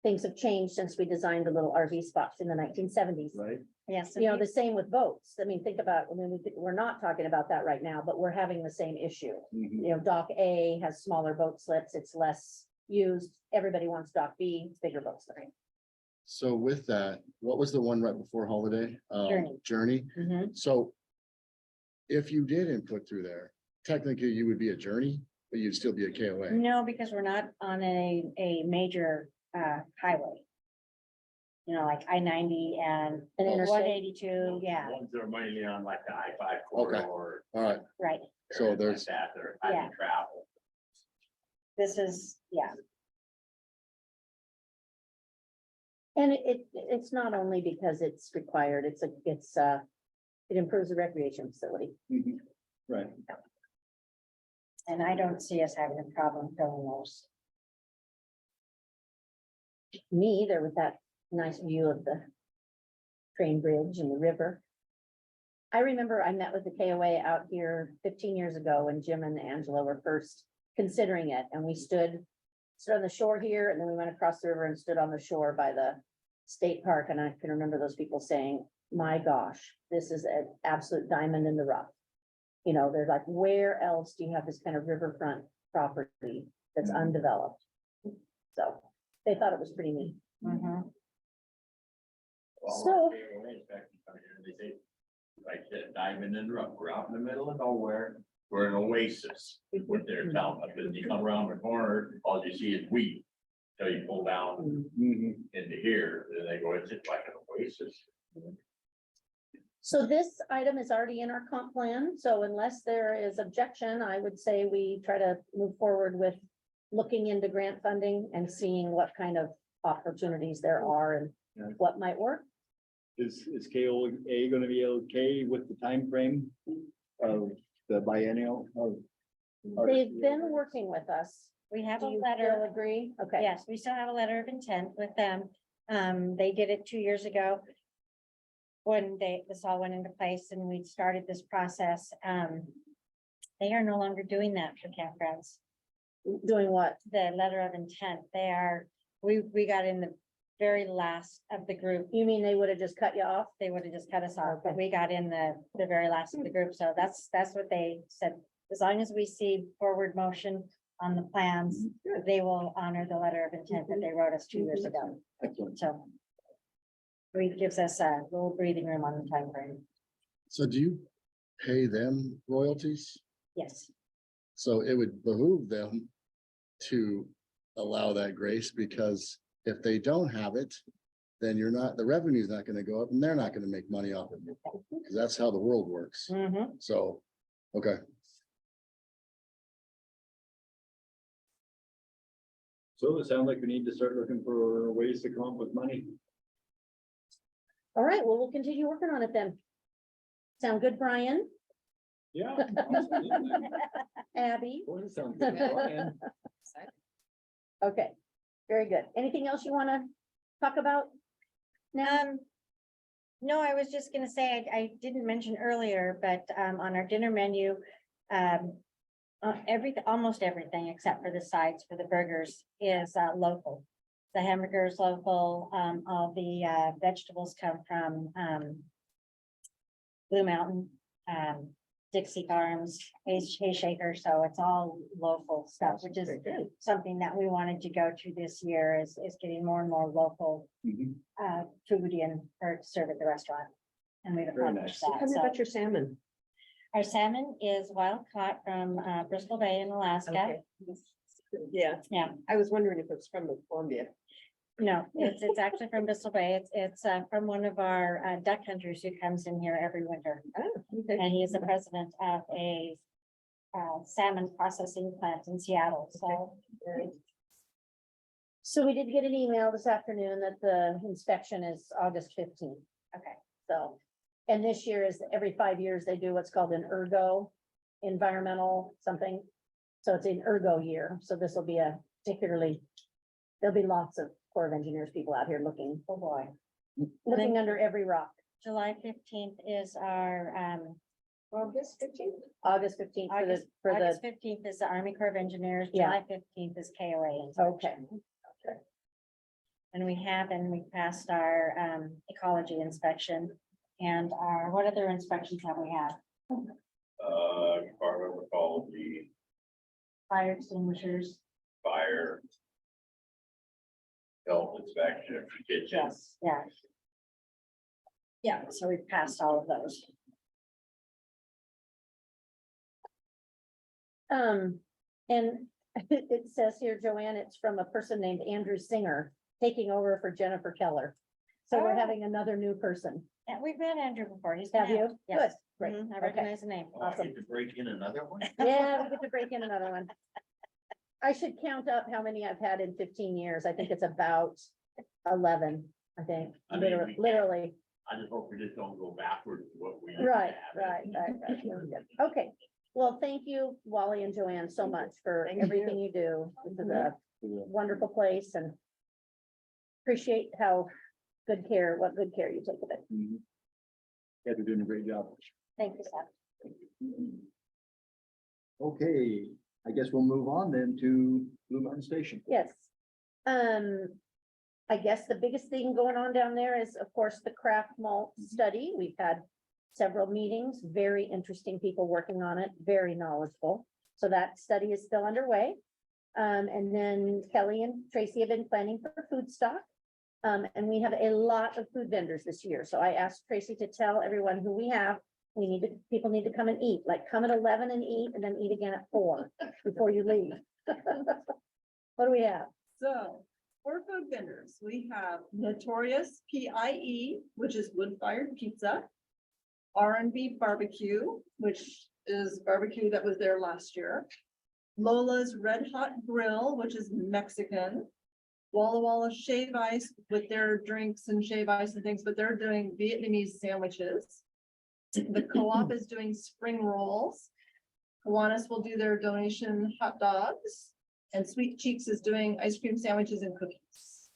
Things have changed since we designed the little RV spots in the 1970s. Right? Yes. You know, the same with boats. I mean, think about, we're not talking about that right now, but we're having the same issue. Mhm. You know, dock A has smaller boat slips, it's less used. Everybody wants dock B, it's bigger boat slip. So with that, what was the one right before holiday? Journey. Journey. Mhm. So if you did input through there, technically you would be a journey, but you'd still be a KOA. No, because we're not on a major highway. You know, like I-90 and An interstate. 182, yeah, Ones that are mainly on like the I-5 Okay. corridor. All right, right. so areas like there's, That, that are Yeah. highly traveled. This is, yeah, And it's not only because it's required, it improves the recreation facility. Mhm. Right. and I don't see us having a problem filling those. Me either, with that nice view of the train bridge and the river. I remember I met with the KOA out here 15 years ago when Jim and Angela were first considering it, and we stood on the shore here, and then we went across the river and stood on the shore by the state park, and I can remember those people saying, my gosh, this is an absolute diamond in the rough. You know, they're like, where else do you have this kind of riverfront property that's undeveloped? So they thought it was pretty neat. Mhm. So- They say, like that diamond in the rough, we're out in the middle of nowhere, we're an oasis. What they're telling us, but you come around the corner, all you see is weed. Till you pull down Mhm. into here, then they go, it's just like an oasis. So this item is already in our comp plan, so unless there is objection, I would say we try to move forward with looking into grant funding and seeing what kind of opportunities there are and Yeah. what might work. Is KOA gonna be okay with the time frame of the biennial of? They've been working with us. We have Do a you letter. still agree? Okay. Yes, we still have a letter of intent with them. They did it 2 years ago. When this all went into place and we started this process, they are no longer doing that for campgrounds. Doing what? The letter of intent, we got in the very last of the group. You mean they would have just cut you off? They would have just cut us off, but Okay. we got in the very last of the group. So that's what they said. As long as we see forward motion on the plans, they will honor the letter of intent that they wrote us 2 years ago. Excellent. So it gives us a little breathing room on the time frame. so do you pay them royalties? Yes, So it would behoove them to allow that grace, because if they don't have it, then the revenue's not gonna go up and they're not gonna make money off of it. Because that's how the world works. Mhm. So, okay, So it sounds like we need to start looking for ways to come up with money. All right, well, we'll continue working on it then. Sound good, Brian? Yeah. Abby? Sounds good, Brian. Okay, very good. Anything else you want to talk about? Now, No, I was just gonna say, I didn't mention earlier, but on our dinner menu, almost everything except for the sides for the burgers is local. The hamburgers local, all the vegetables come from Blue Mountain, Dixie Farms, Hay Shaker, so it's all local stuff, which is something that we wanted to go to this year is getting more and more local food in or serve at the restaurant. And we've Very accomplished nice. that. Tell me So about your salmon. our salmon is wild caught from Bristol Bay in Alaska. Okay. Yeah, Yeah, I was wondering if it was from the Columbia. no, it's actually from Bristol Bay. It's from one of our duck hunters who comes in here every winter. Oh, okay. And he is the president of a salmon processing plant in Seattle, so. So we did get an email this afternoon that the inspection is August 15th. Okay. So, and this year is every 5 years, they do what's called an ergo environmental something. So it's an ergo year. So this will be a particularly, there'll be lots of Corps of Engineers people out here looking, Oh, boy. looking under every rock. July 15th is our, August 15th? August 15th for the, August 15th is the Army Corps of Engineers. Yeah. July 15th is KOA. okay. inspection. And we passed our ecology inspection and our, what other inspections have we had? Department of Ecology, Fire extinguishers. fire. Health inspection, kitchen. Yes, yeah. Yeah, so we passed all of those. And it says here, Joanne, it's from a person named Andrew Singer taking over for Jennifer Keller. So we're Oh. having another new person. And we've met Andrew before. He's. Have been you? out. Good, Yes. great. Mhm, I Okay. recognize the name. Oh, I get to break in another one? Yeah, we get to break in another one. I should count up how many I've had in 15 years. I think it's about 11, I think, I mean, literally, we- literally. I just hope we just don't go backwards to what we. used to Right, have. right. Okay, well, thank you, Wally and Joanne, so much for Thank everything you do. This is a wonderful place and appreciate how what good care you take of it. Mhm. Yeah, they're doing a great job. Thank you, Seth. Okay, I guess we'll move on then to Blue Mountain Station. Yes. I guess the biggest thing going on down there is, of course, the craft malt study. We've had several meetings, very interesting people working on it, very knowledgeable. So that study is still underway. And then Kelly and Tracy have been planning for food stock. And we have a lot of food vendors this year. So I asked Tracy to tell everyone who we have. People need to come and eat, like come at 11 and eat, and then eat again at 4 before you leave. What do we have? So, for food vendors, we have Notorious PIE, which is wood-fired pizza. R&B Barbecue, which is barbecue that was there last year. Lola's Red Hot Grill, which is Mexican. Walla Walla Shave Ice with their drinks and shave ice and things, but they're doing Vietnamese sandwiches. The co-op is doing spring rolls. Kiwanis will do their donation hot dogs. And Sweet Cheeks is doing ice cream sandwiches and cookies.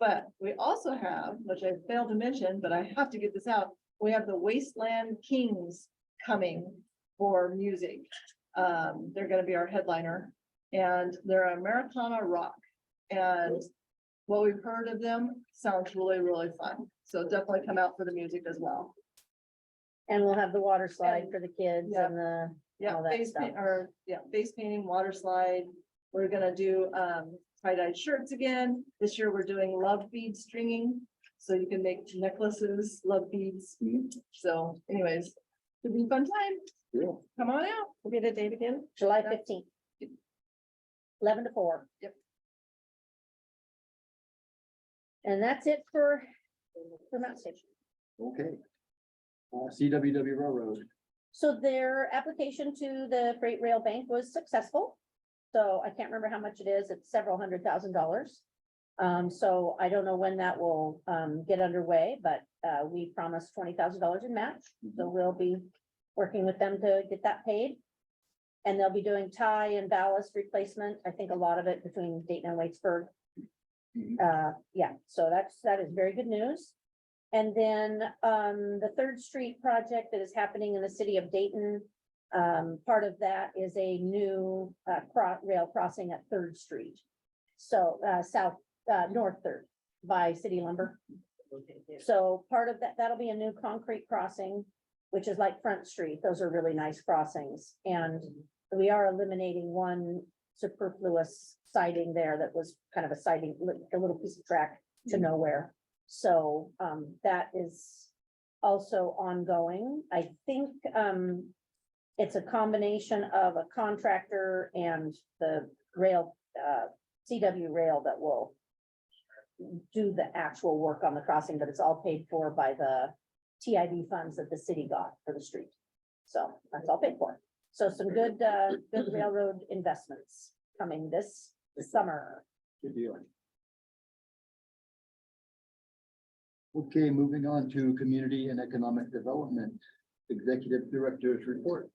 But we also have, which I failed to mention, but I have to get this out, we have the Wasteland Kings coming for music. They're gonna be our headliner, and they're Americana rock. And what we've heard of them sounds really, really fun. So definitely come out for the music as well. And we'll have the water slide for the kids Yeah. and the, Yeah, all that face paint, stuff. or, yeah, face painting, water slide. We're gonna do, tie-dye shirts again. This year, we're doing love bead stringing, so you can make necklaces, love beads. So anyways, it'll be a fun time. Yeah. Come on out. Will be the date again? July 15th. 11 to 4. Yep. And that's it for Mountain Station. Okay. CWW Railroad. So their application to the Freight Rail Bank was successful. So I can't remember how much it is. It's several $100,000. So I don't know when that will get underway, but we promised $20,000 in match. So we'll be working with them to get that paid. And they'll be doing tie and ballast replacement. I think a lot of it between Dayton and Waitsburg. Yeah, so that is very good news. And then the Third Street project that is happening in the city of Dayton. Part of that is a new rail crossing at Third Street. So North Third by City Lumber. So part of that, that'll be a new concrete crossing, which is like Front Street. Those are really nice crossings. And we are eliminating one superfluous siding there that was kind of a siding, a little piece of track to nowhere. So that is also ongoing. I think it's a combination of a contractor and the rail, CW rail that will do the actual work on the crossing, but it's all paid for by the TID funds that the city got for the street. So that's all paid for. So some good railroad investments coming this summer. Good deal. Okay, moving on to Community and Economic Development, Executive Director's Report.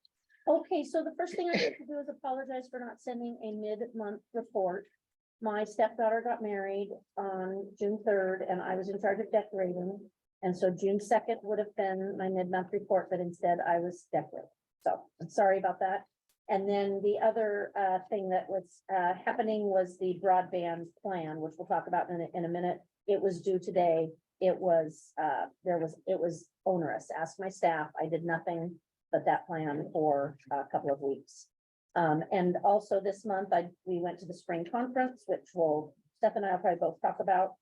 Okay, so the first thing I have to do is apologize for not sending a mid-month report. My stepdaughter got married on June 3rd and I was in charge of decorating. And so June 2nd would have been my mid-month report, but instead I was decorating. So I'm sorry about that. And then the other thing that was happening was the broadband plan, which we'll talk about in a minute. It was due today. It was onerous. Ask my staff. I did nothing but that plan for a couple of weeks. And also this month, we went to the spring conference, which Steph and I will probably both talk about.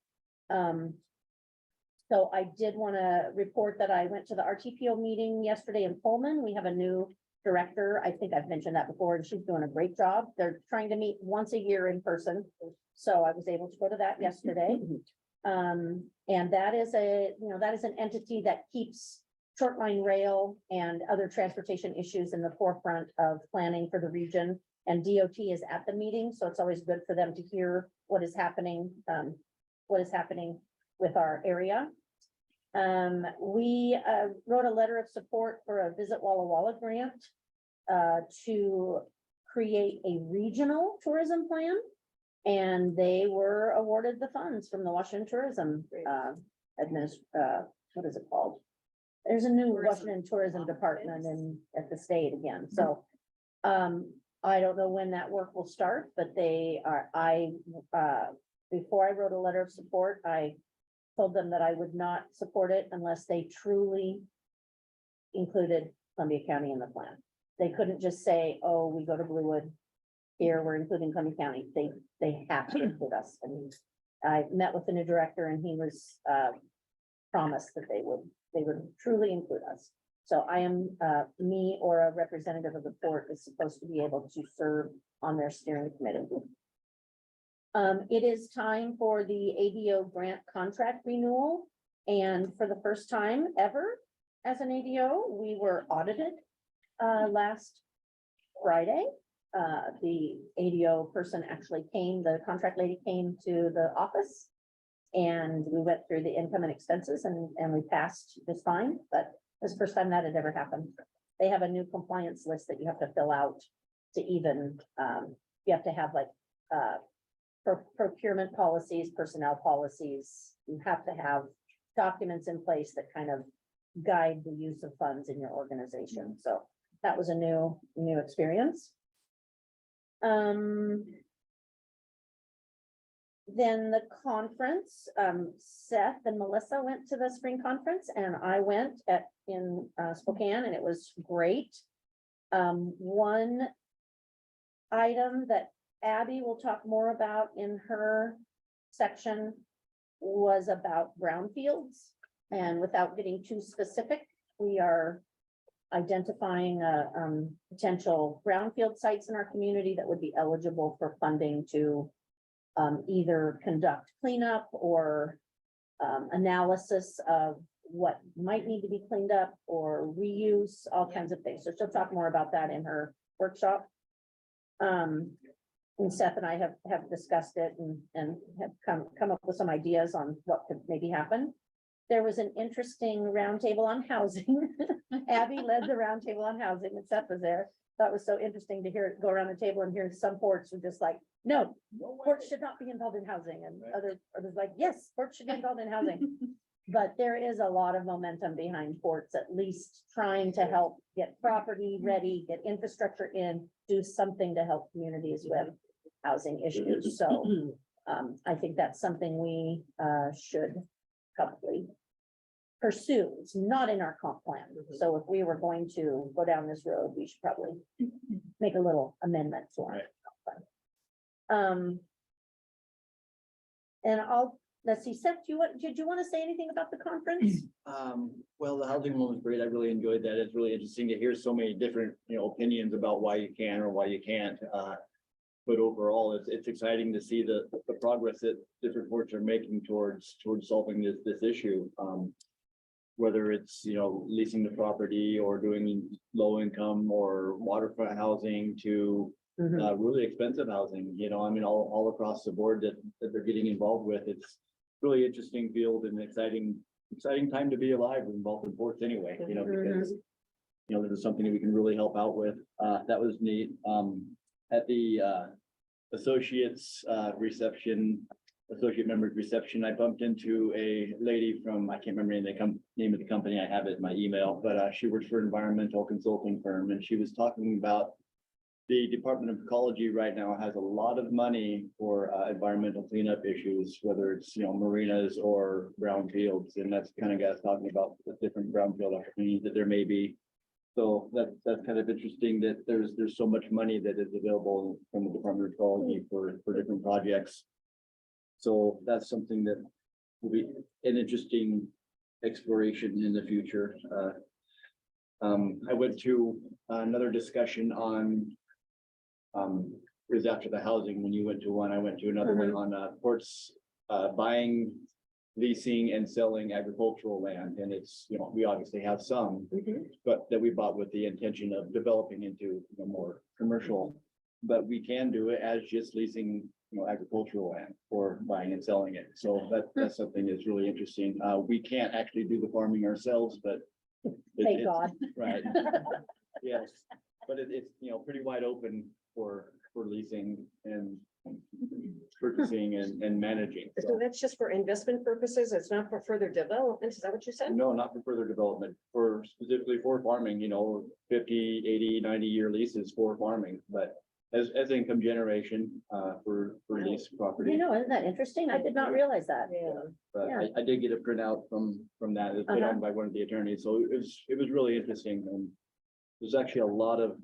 So I did want to report that I went to the RTPO meeting yesterday in Pullman. We have a new director. I think I've mentioned that before, and she's doing a great job. They're trying to meet once a year in person. So I was able to go to that yesterday. And that is an entity that keeps short line rail and other transportation issues in the forefront of planning for the region. And DOT is at the meeting, so it's always good for them to hear what is happening with our area. We wrote a letter of support for a Visit Walla Walla grant to create a regional tourism plan. And they were awarded the funds from the Washington Tourism what is it called? There's a new Washington Tourism Department at the state again. So I don't know when that work will start, but before I wrote a letter of support, I told them that I would not support it unless they truly included Columbia County in the plan. They couldn't just say, oh, we go to Bluewood. Here, we're including Columbia County. They have to include us. And I met with the new director and he was promised that they would truly include us. So I am, me or a representative of the port is supposed to be able to serve on their steering committee. It is time for the ADO grant contract renewal. And for the first time ever as an ADO, we were audited last Friday. The ADO person actually the contract lady came to the office and we went through the income and expenses and we passed just fine, but this is the first time that had ever happened. They have a new compliance list that you have to fill out to even, you have to have like, procurement policies, personnel policies. You have to have documents in place that kind of guide the use of funds in your organization. So that was a new experience. Then the conference, Seth and Melissa went to the spring conference and I went in Spokane and it was great. One item that Abby will talk more about in her section was about brownfields, and without getting too specific, we are identifying potential brownfield sites in our community that would be eligible for funding to either conduct cleanup or analysis of what might need to be cleaned up or reuse, all kinds of things. So she'll talk more about that in her workshop. And Seth and I have discussed it and have come up with some ideas on what could maybe happen. There was an interesting roundtable on housing. Abby led the roundtable on housing and Seth was there. That was so interesting to hear it go around the table and hear some ports were just like, no, ports should not be involved in housing. And others like, yes, ports should be involved in housing. But there is a lot of momentum behind ports, at least trying to help get property ready, get infrastructure in, do something to help communities with housing issues. So I think that's something we, should probably pursue. It's not in our comp plan. So if we were going to go down this road, we should probably make a little amendment to our comp plan. And let's see, Seth, did you want to say anything about the conference? Well, the housing one was great. I really enjoyed that. It's really interesting to hear so many different, opinions about why you can or why you can't. But overall, it's exciting to see the progress that different boards are making towards solving this issue. Whether it's, leasing the property or doing low income or waterfront housing to really expensive housing, all across the board that they're getting involved with. It's really interesting field and exciting time to be alive involved in ports anyway, because this is something that we can really help out with. That was neat. At the associate members reception, I bumped into a lady from, I can't remember the name of the company, I have it in my email, but she works for an environmental consulting firm, and she was talking about the Department of Ecology right now has a lot of money for environmental cleanup issues, whether it's, marinas or brownfields, and that's kind of guys talking about the different brownfield opportunities that there may be. So that's kind of interesting that there's so much money that is available from the Department of Ecology for different projects. So that's something that will be an interesting exploration in the future. I went to another discussion on it was after the housing. When you went to one, I went to another one on ports buying, leasing and selling agricultural land. And it's, we obviously have some, but that we bought with the intention of developing into more commercial. But we can do it as just leasing, agricultural land or buying and selling it. So that's something that's really interesting. We can't actually do the farming ourselves, but Thank God. right. Yes, but it's, pretty wide open for leasing and purchasing and managing. So that's just for investment purposes. It's not for further development. Is that what you said? No, not for further development, for specifically for farming, 50, 80, 90-year leases for farming, but as income generation, for lease property. Isn't that interesting? I did not realize that. Yeah. But Yeah. I did get a printout from that. It was put on by one of the attorneys, so it was really interesting, and there's actually a lot of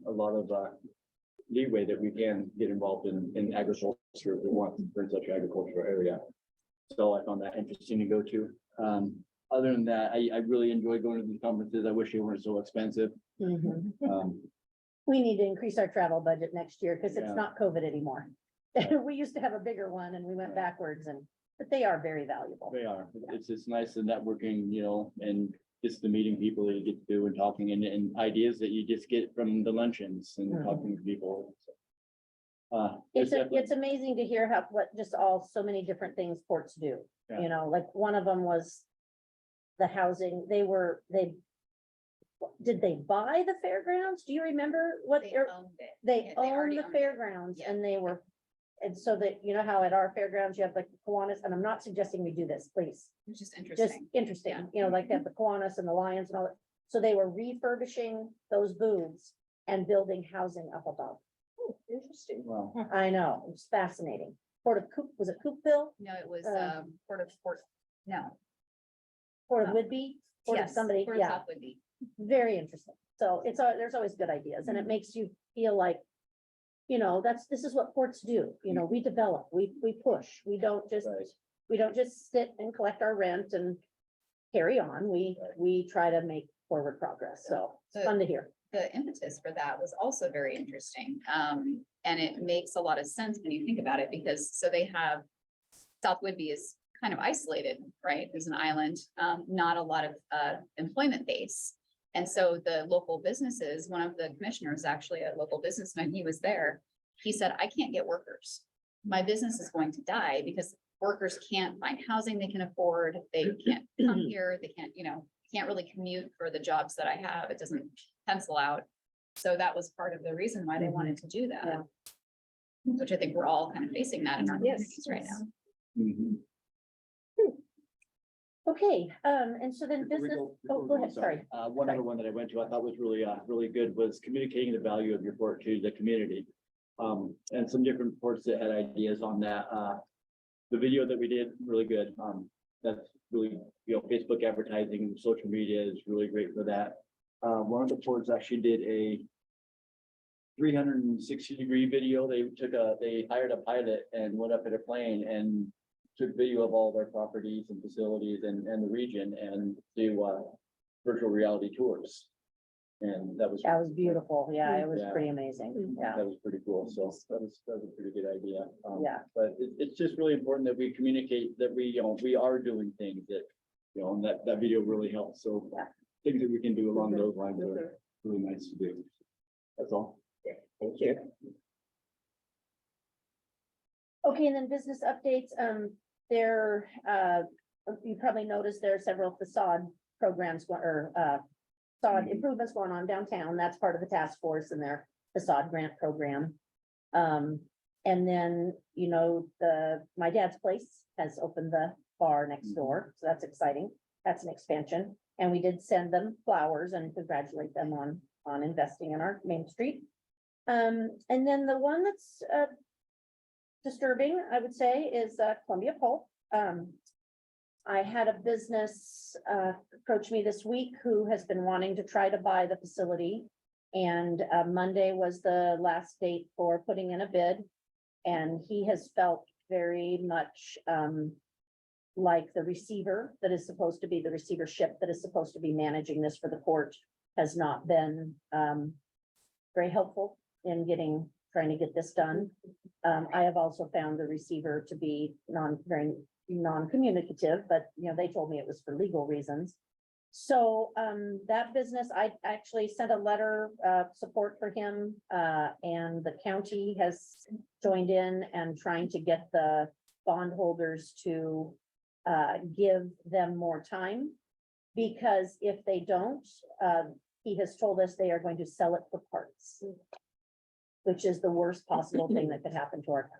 leeway that we can get involved in agriculture if we want for such an agricultural area. So I found that interesting to go to. Other than that, I really enjoy going to these conferences. I wish they weren't so expensive. We need to increase our travel budget next year because Yeah. it's not COVID anymore. We used to have a bigger one and we went backwards, but they are very valuable. They are. It's nice the networking, and just the meeting people that you get to do and talking and ideas that you just get from the luncheons and talking to people. It's amazing to hear so many different things ports do. Yeah. Like one of them was the housing. Did they buy the fairgrounds? Do you remember what They owned it. they Yeah, own already the owned it. fairgrounds Yeah. and and so that, how at our fairgrounds you have like the Kiwanis, and I'm not suggesting we do this, please. It's just Just interesting. interesting, like they have the Kiwanis and the Lyons and all that. So they were refurbishing those booths and building housing up above. Interesting. Wow. I know, it's fascinating. Port of was it Coopville? No, it was, Port of no. Port of Whidbey? Port of Yes, somebody, Port of yeah, South Whidbey. very interesting. So there's always good ideas and it makes you feel like, this is what ports do, we develop, we push, we don't just sit and collect our rent and carry on. We try to make forward progress. So it's fun to hear. The impetus for that was also very interesting. And it makes a lot of sense when you think about it, because they have, South Whidbey is kind of isolated, right? There's an island, not a lot of employment base. And so the local businesses, one of the commissioners, actually a local businessman, he was there. He said, I can't get workers. My business is going to die because workers can't find housing they can afford. They can't come here. They can't really commute for the jobs that I have. It doesn't pencil out. So that was part of the reason why they wanted to do that. Yeah. Which I think we're all kind of facing that in our communities right now. Mhm. Okay, and so then Before we business, before we go ahead, sorry. One other one that I went to, I thought was really good was communicating the value of your port to the community. And some different ports that had ideas on that. the video that we did, really good. That's really, Facebook advertising, social media is really great for that. One of the boards actually did a 360-degree video. They hired a pilot and went up in a plane and took video of all their properties and facilities and the region and do virtual reality tours. And that was. That was beautiful. Yeah, it was Yeah. pretty amazing. Yeah, That was pretty cool. So that was a pretty good idea. Yeah. But it's just really important that we communicate that we are doing things that, and that video really helps. So Yeah. things that we can do along those lines are really nice to do. That's all. Thank you. okay, and then business updates, you probably noticed there are several facade programs facade improvements going on downtown. That's part of the task force and their facade grant program. And then, my dad's place has opened the bar next door, so that's exciting. That's an expansion. And we did send them flowers and congratulate them on investing in our main street. And then the one that's disturbing, I would say, is Columbia Pulp. I had a business approach me this week who has been wanting to try to buy the facility. And Monday was the last date for putting in a bid. And he has felt very much like the receiver that is supposed to be the receivership that is supposed to be managing this for the court has not been very helpful in trying to get this done. I have also found the receiver to be very non-communicative, but they told me it was for legal reasons. So that business, I actually sent a letter of support for him, and the county has joined in and trying to get the bondholders to give them more time. Because if they don't, he has told us they are going to sell it for parts, which is the worst possible thing that could happen to our county.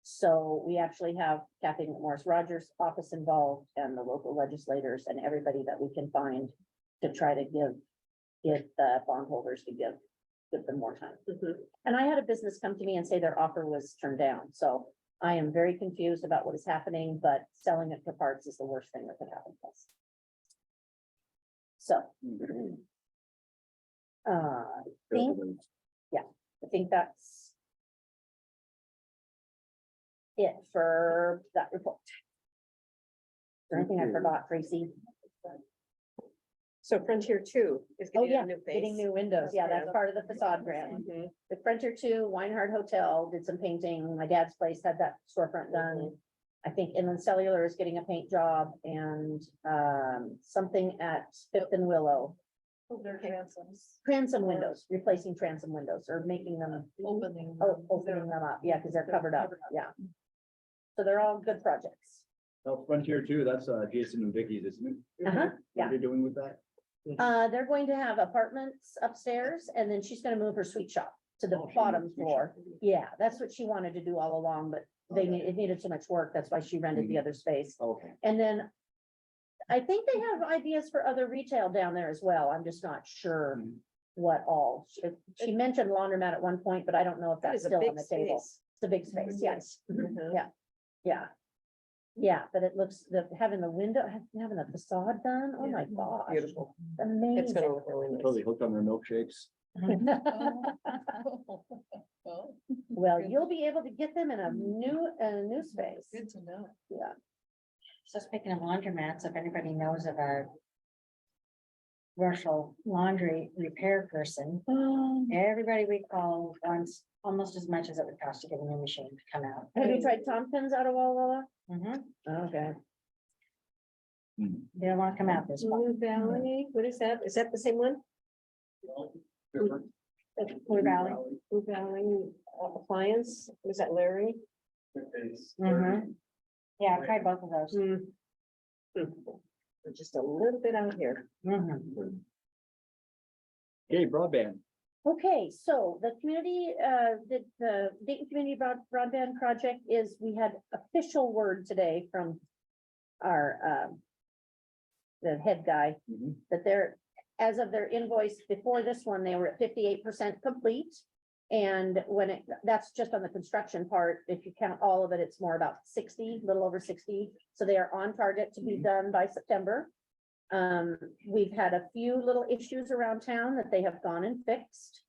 So we actually have Kathy McMorris Rogers' office involved and the local legislators and everybody that we can find to try to get the bondholders to give them more time. And I had a business come to me and say their offer was turned down. So I am very confused about what is happening, but selling it for parts is the worst thing that could happen to us. So. I think that's it for that report. Is there anything I forgot, Tracy? So Frontier 2 is Oh, getting yeah, a new face. getting new windows. Yeah, that's part of the facade grant. Mhm. The Frontier 2 Weinhardt Hotel did some painting. My dad's place had that storefront done. I think Inland Cellular is getting a paint job and something at Fifth and Willow. Their transoms. Transom windows, replacing transom windows or making them, Opening. opening them up. Yeah, because they're covered up. Yeah. So they're all good projects. Oh, Frontier too, that's Jason and Vicky's, isn't it? Uh-huh, What yeah. are they doing with that? They're going to have apartments upstairs and then she's gonna move her sweet shop to the Oh, she bottom wants to floor. Yeah, that's what she wanted to do all along, but it needed so much work. That's why she rented the other space. Okay. And then I think they have ideas for other retail down there as well. I'm just not sure Mhm. what all. She mentioned laundromat at one point, but I don't know if That that's is a still big on the table. space. It's a big space, yes. Mhm. Yeah. Yeah, but it looks, having the window, having the facade done, oh my gosh. Beautiful. It's Amazing. gonna look really Totally nice. hooked on their milkshakes. Well, you'll be able to get them in a new space. Good to know. Yeah. So speaking of laundromats, if anybody knows of a commercial laundry repair person, everybody we call wants almost as much as it would cost to get a new machine to come out. Have you tried Tompkins out of Walla Walla? Mhm. Okay. They don't want to come out this way. Blue Valley, what is that? Is that the same one? Different. Blue Valley. Blue Valley Appliance, was that Larry? Mhm. Yeah, I've tried both of those. We're just a little bit out here. Mhm. Okay, broadband. Okay, so the community, the Dayton Community Broadband Project is, we had official word today from our, the head guy, Mhm. that they're, as of their invoice before this one, they were at 58% complete. And when that's just on the construction part, if you count all of it, it's more about 60, little over 60. So they are on target to be done by September. We've had a few little issues around town that they have gone and fixed.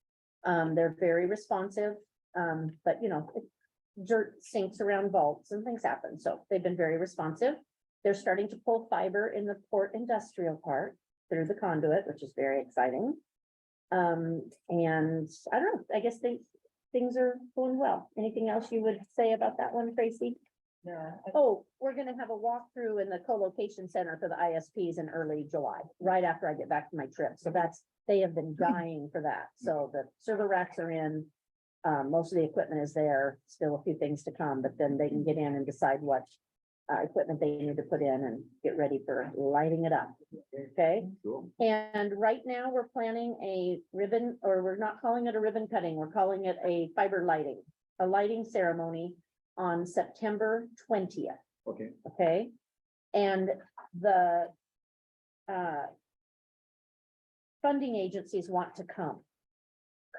They're very responsive, but you know, dirt sinks around vaults and things happen, so they've been very responsive. They're starting to pull fiber in the port industrial park through the conduit, which is very exciting. And I don't know, I guess things are going well. Anything else you would say about that one, Tracy? Yeah. Oh, we're gonna have a walkthrough in the co-location center for the ISPs in early July, right after I get back from my trip. So they have been dying for that. So the server racks are in. Most of the equipment is there, still a few things to come, but then they can get in and decide what equipment they need to put in and get ready for lighting it up. Okay? Cool. And right now, we're planning a ribbon, or we're not calling it a ribbon cutting, we're calling it a fiber lighting, a lighting ceremony on September 20th. Okay. Okay? And the funding agencies want to come.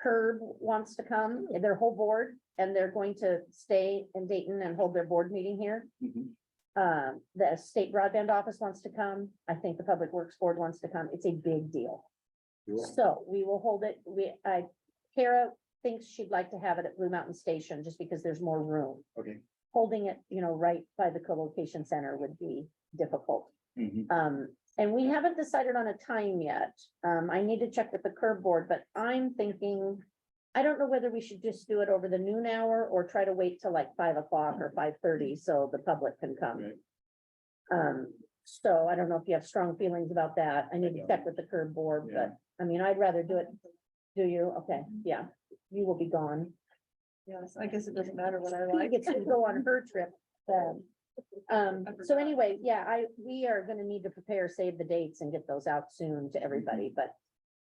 Curb wants to come, their whole board, and they're going to stay in Dayton and hold their board meeting here. Mhm. The state broadband office wants to come. I think the public works board wants to come. It's a big deal. Cool. So we will hold it. Kara thinks she'd like to have it at Blue Mountain Station just because there's more room. Okay. Holding it, you know, right by the co-location center would be difficult. Mhm. And we haven't decided on a time yet. I need to check with the curb board, but I'm thinking, I don't know whether we should just do it over the noon hour or try to wait till like 5 o'clock or 5:30 so the public can come. Right. So I don't know if you have strong feelings about that. I need to check with the curb board, Yeah. but I mean, I'd rather do it. Do you? Okay, yeah, you will be gone. Yes, I guess it doesn't matter what I She like. gets to go on her trip. So anyway, yeah, we are gonna need to prepare, save the dates and get those out soon to everybody, but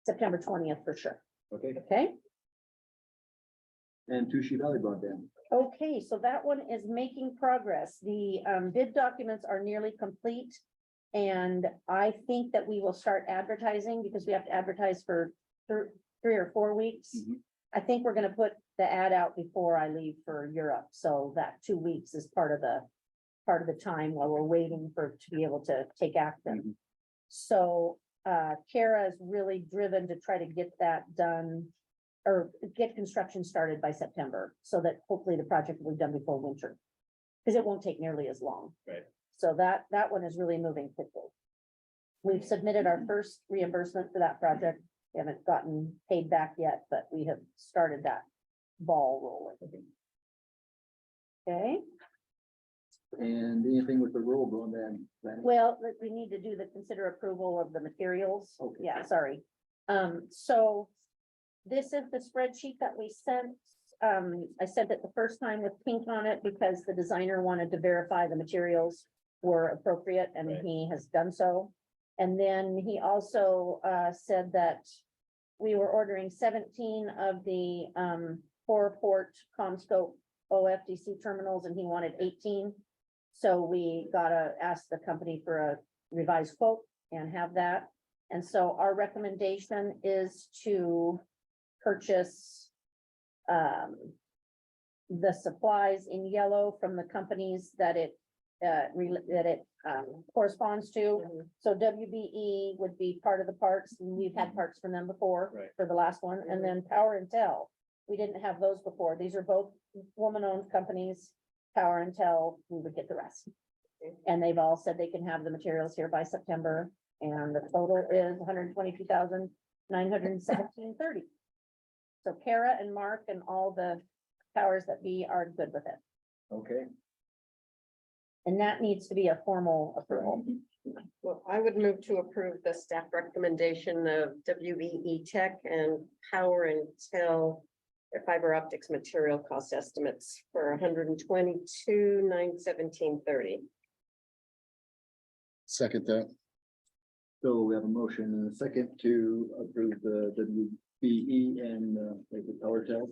September 20th for sure, Okay. okay? And Tushi Valley broadband. Okay, so that one is making progress. The bid documents are nearly complete. And I think that we will start advertising because we have to advertise for 3 or 4 weeks. Mhm. I think we're gonna put the ad out before I leave for Europe, so that 2 weeks is part of the time while we're waiting to be able to take action. Mhm. So Kara is really driven to try to get that done or get construction started by September, so that hopefully the project will be done before winter. Because it won't take nearly as long. Right. So that one is really moving quickly. We've submitted our first reimbursement for that project. We haven't gotten paid back yet, but we have started that ball rolling. Okay, And anything with the rural broadband plan? well, we need to do the consider approval of the materials. Okay. Yeah, sorry. So this is the spreadsheet that we sent. I said that the first time with pink on it because the designer wanted to verify the materials were appropriate and Right. he has done so. And then he also said that we were ordering 17 of the 4-port CommScope OFDC terminals and he wanted 18. So we gotta ask the company for a revised quote and have that. And so our recommendation is to purchase the supplies in yellow from the companies that it corresponds to. So WBE would be part of the parts, and we've had parts from them before. Right. For the last one, and then Power and Tel, we didn't have those before. These are both woman-owned companies. Power and Tel, we would get the rest. And they've all said they can have the materials here by September, and the total is 122,917.30. So Kara and Mark and all the powers that be are good with it. Okay. And that needs to be a formal approval. Well, I would move to approve the staff recommendation of WBE Tech and Power and Tel their fiber optics material cost estimates for 122,917.30. Second that. So we have a motion and a second to approve the WBE and the PowerTel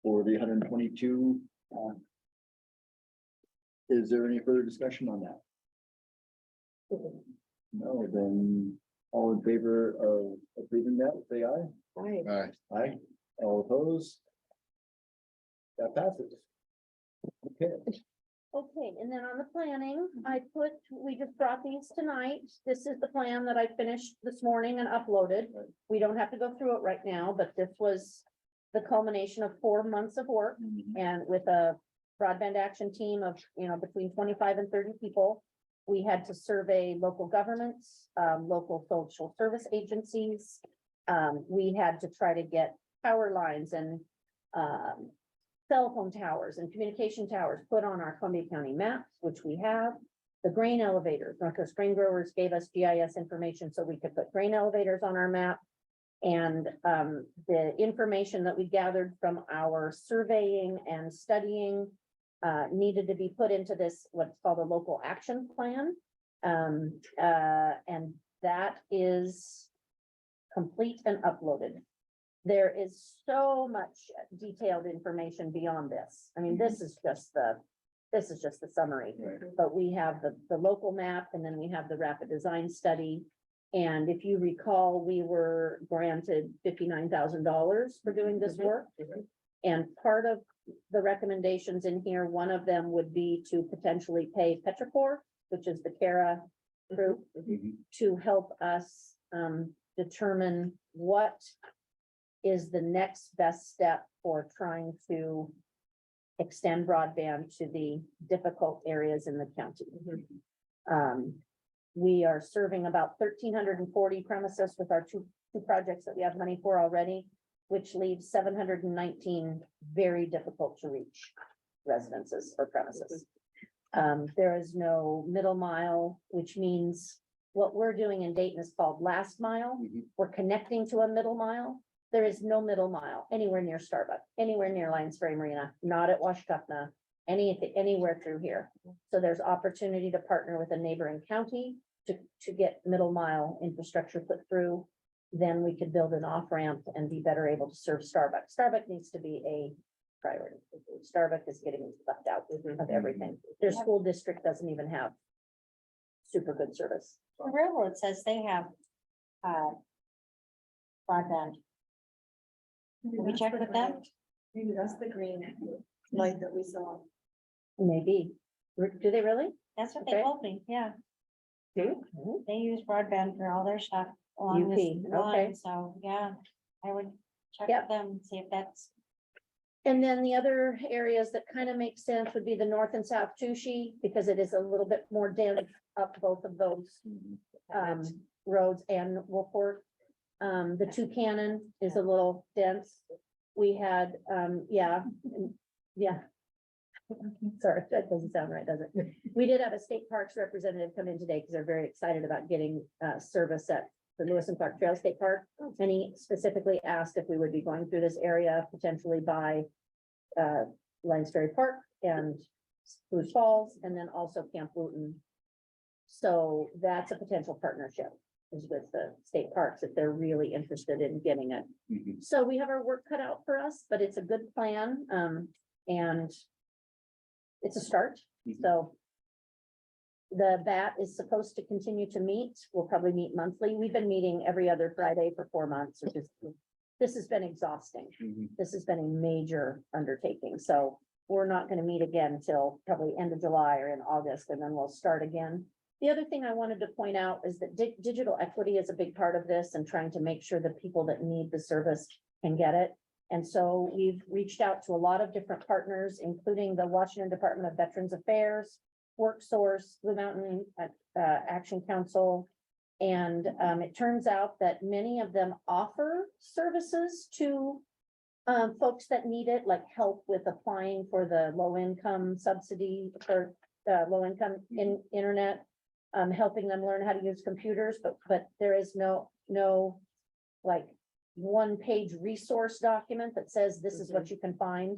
for the 122. Is there any further discussion on that? No, then all in favor of approving that, say aye. Right. Aye. Aye. All opposed? That passes. Okay. Okay, and then on the planning, we just brought these tonight. This is the plan that I finished this morning and uploaded. Right. We don't have to go through it right now, but this was the culmination of 4 months of work and with a broadband action team of, between 25 and 30 people. We had to survey local governments, local social service agencies. We had to try to get power lines and, cell phone towers and communication towers put on our Columbia County maps, which we have. The grain elevators, because grain growers gave us GIS information so we could put grain elevators on our map. And the information that we gathered from our surveying and studying needed to be put into this, what's called a local action plan. And that is complete and uploaded. There is so much detailed information beyond this. I mean, this is just the summary. Right. But we have the local map and then we have the rapid design study. And if you recall, we were granted $59,000 for doing this work. And part of the recommendations in here, one of them would be to potentially pay Petrichor, which is the CARA group, to help us determine what is the next best step for trying to extend broadband to the difficult areas in the county. We are serving about 1,340 premises with our two projects that we have money for already, which leaves 719 very difficult to reach residences or premises. There is no middle mile, which means what we're doing in Dayton is called last mile. We're connecting to a middle mile. There is no middle mile anywhere near Starbucks, anywhere near Lyons, Ferry, Marina, not at Washington, anywhere through here. So there's opportunity to partner with a neighboring county to get middle mile infrastructure put through. Then we could build an off ramp and be better able to serve Starbucks. Starbucks needs to be a priority. Starbucks is getting left out of everything. Their school district doesn't even have super good service. The railroad says they have broadband. Can we check with them? Maybe that's the green light that we saw. Maybe. Do they really? That's what Okay. they told me, yeah. Do? They use broadband for all their stuff along this UP, okay. line, so, yeah, I would check Yep. with them, and see if that's. And then the other areas that kind of make sense would be the north and south Tushy, because it is a little bit more dense up both of those roads and Wolford. The Two Cannon is a little dense. We had, yeah. Sorry, that doesn't sound right, does it? We did have a state parks representative come in today because they're very excited about getting service at the Lewis and Clark Trail State Park. And he specifically asked if we would be going through this area potentially by Lyons Ferry Park and Spruce Falls, and then also Camp Wooten. So that's a potential partnership is with the state parks if they're really interested in getting it. So we have our work cut out for us, but it's a good plan. And it's a start. So the BAT is supposed to continue to meet. We'll probably meet monthly. We've been meeting every other Friday for 4 months, which is, this has been exhausting. This has been a major undertaking. So we're not going to meet again till probably end of July or in August, and then we'll start again. The other thing I wanted to point out is that digital equity is a big part of this and trying to make sure that people that need the service can get it. And so we've reached out to a lot of different partners, including the Washington Department of Veterans Affairs, WorkSource, Blue Mountain Action Council. And it turns out that many of them offer services to folks that need it, like help with applying for the low-income subsidy for low-income internet, helping them learn how to use computers, but there is no like one-page resource document that says this is what you can find.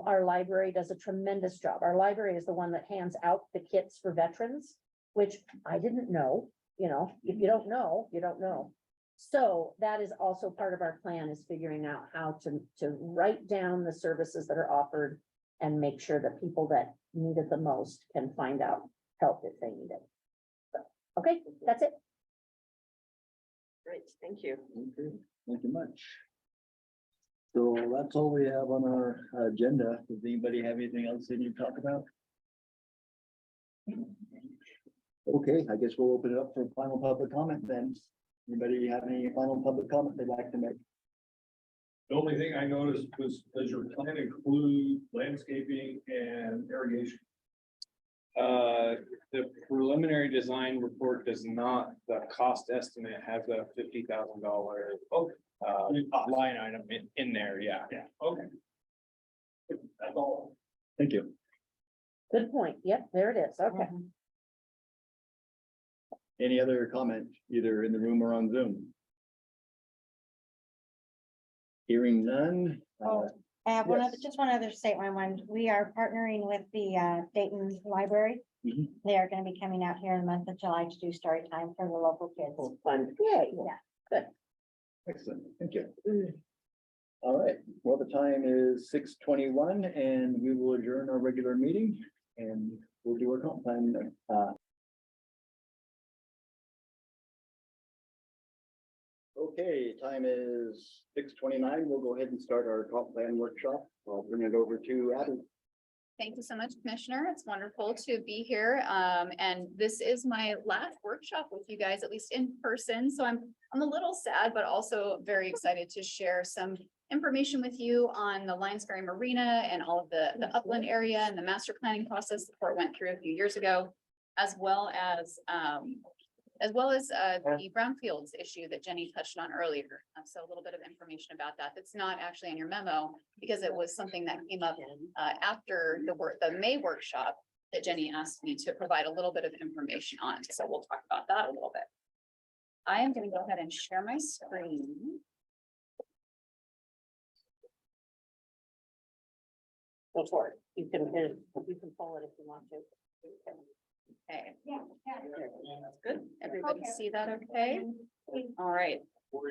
Our library does a tremendous job. Our library is the one that hands out the kits for veterans, which I didn't know. If you don't know, you don't know. So that is also part of our plan, is figuring out how to write down the services that are offered and make sure that people that need it the most can find out help if they need it. So, okay, that's it. Great, thank you. Okay, thank you much. So that's all we have on our agenda. Does anybody have anything else they need to talk about? Okay, I guess we'll open it up for final public comment then. Anybody have any final public comment they'd like to make? The only thing I noticed was, does your plan include landscaping and irrigation? The preliminary design report does not, the cost estimate has a $50,000 line item in there, yeah. Yeah, okay. That's all. Thank you. Good point. Yep, there it is. Okay. Any other comment, either in the room or on Zoom? Hearing none. I have one other, just one other statement. We are partnering with the Dayton Library. Mhm. They are gonna be coming out here in the month of July to do story time for the local kids. Fun. Yay. Excellent, thank you. All right, well, the time is 6:21 and we will adjourn our regular meeting and we'll do our comp plan. Okay, time is 6:29. We'll go ahead and start our comp plan workshop. I'll bring it over to Abby. Thank you so much, Commissioner. It's wonderful to be here. And this is my last workshop with you guys, at least in person. So I'm a little sad, but also very excited to share some information with you on the Lyons Ferry Marina and all of the upland area and the master planning process the court went through a few years ago, as well as the brownfields issue that Jenny touched on earlier. So a little bit of information about that. That's not actually in your memo because it was something that came up after the May workshop that Jenny asked me to provide a little bit of information on. So we'll talk about that a little bit. I am going to go ahead and share my screen. Go for it. You can pull it if you want to. Okay. That's good. Everybody see that okay? All right. Oh,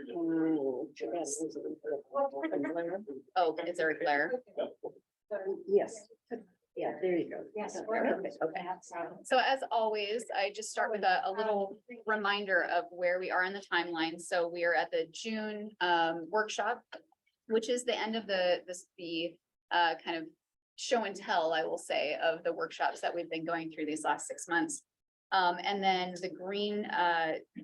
is there a glare? Yes. Yeah, there you go. Yes. Perfect. Okay. So as always, I just start with a little reminder of where we are in the timeline. So we are at the June workshop, which is the end of the kind of show and tell, I will say, of the workshops that we've been going through these last 6 months. And then the green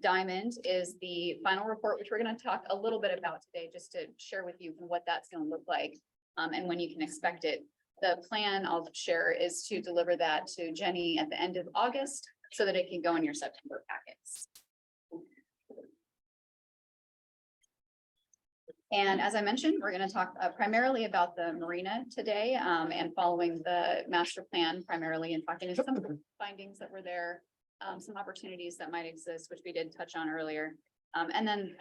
diamond is the final report, which we're going to talk a little bit about today, just to share with you what that's going to look like and when you can expect it. The plan I'll share is to deliver that to Jenny at the end of August so that it can go in your September packets. And as I mentioned, we're going to talk primarily about the marina today and following the master plan primarily and talking to some of the findings that were there, some opportunities that might exist, which we did touch on earlier, and then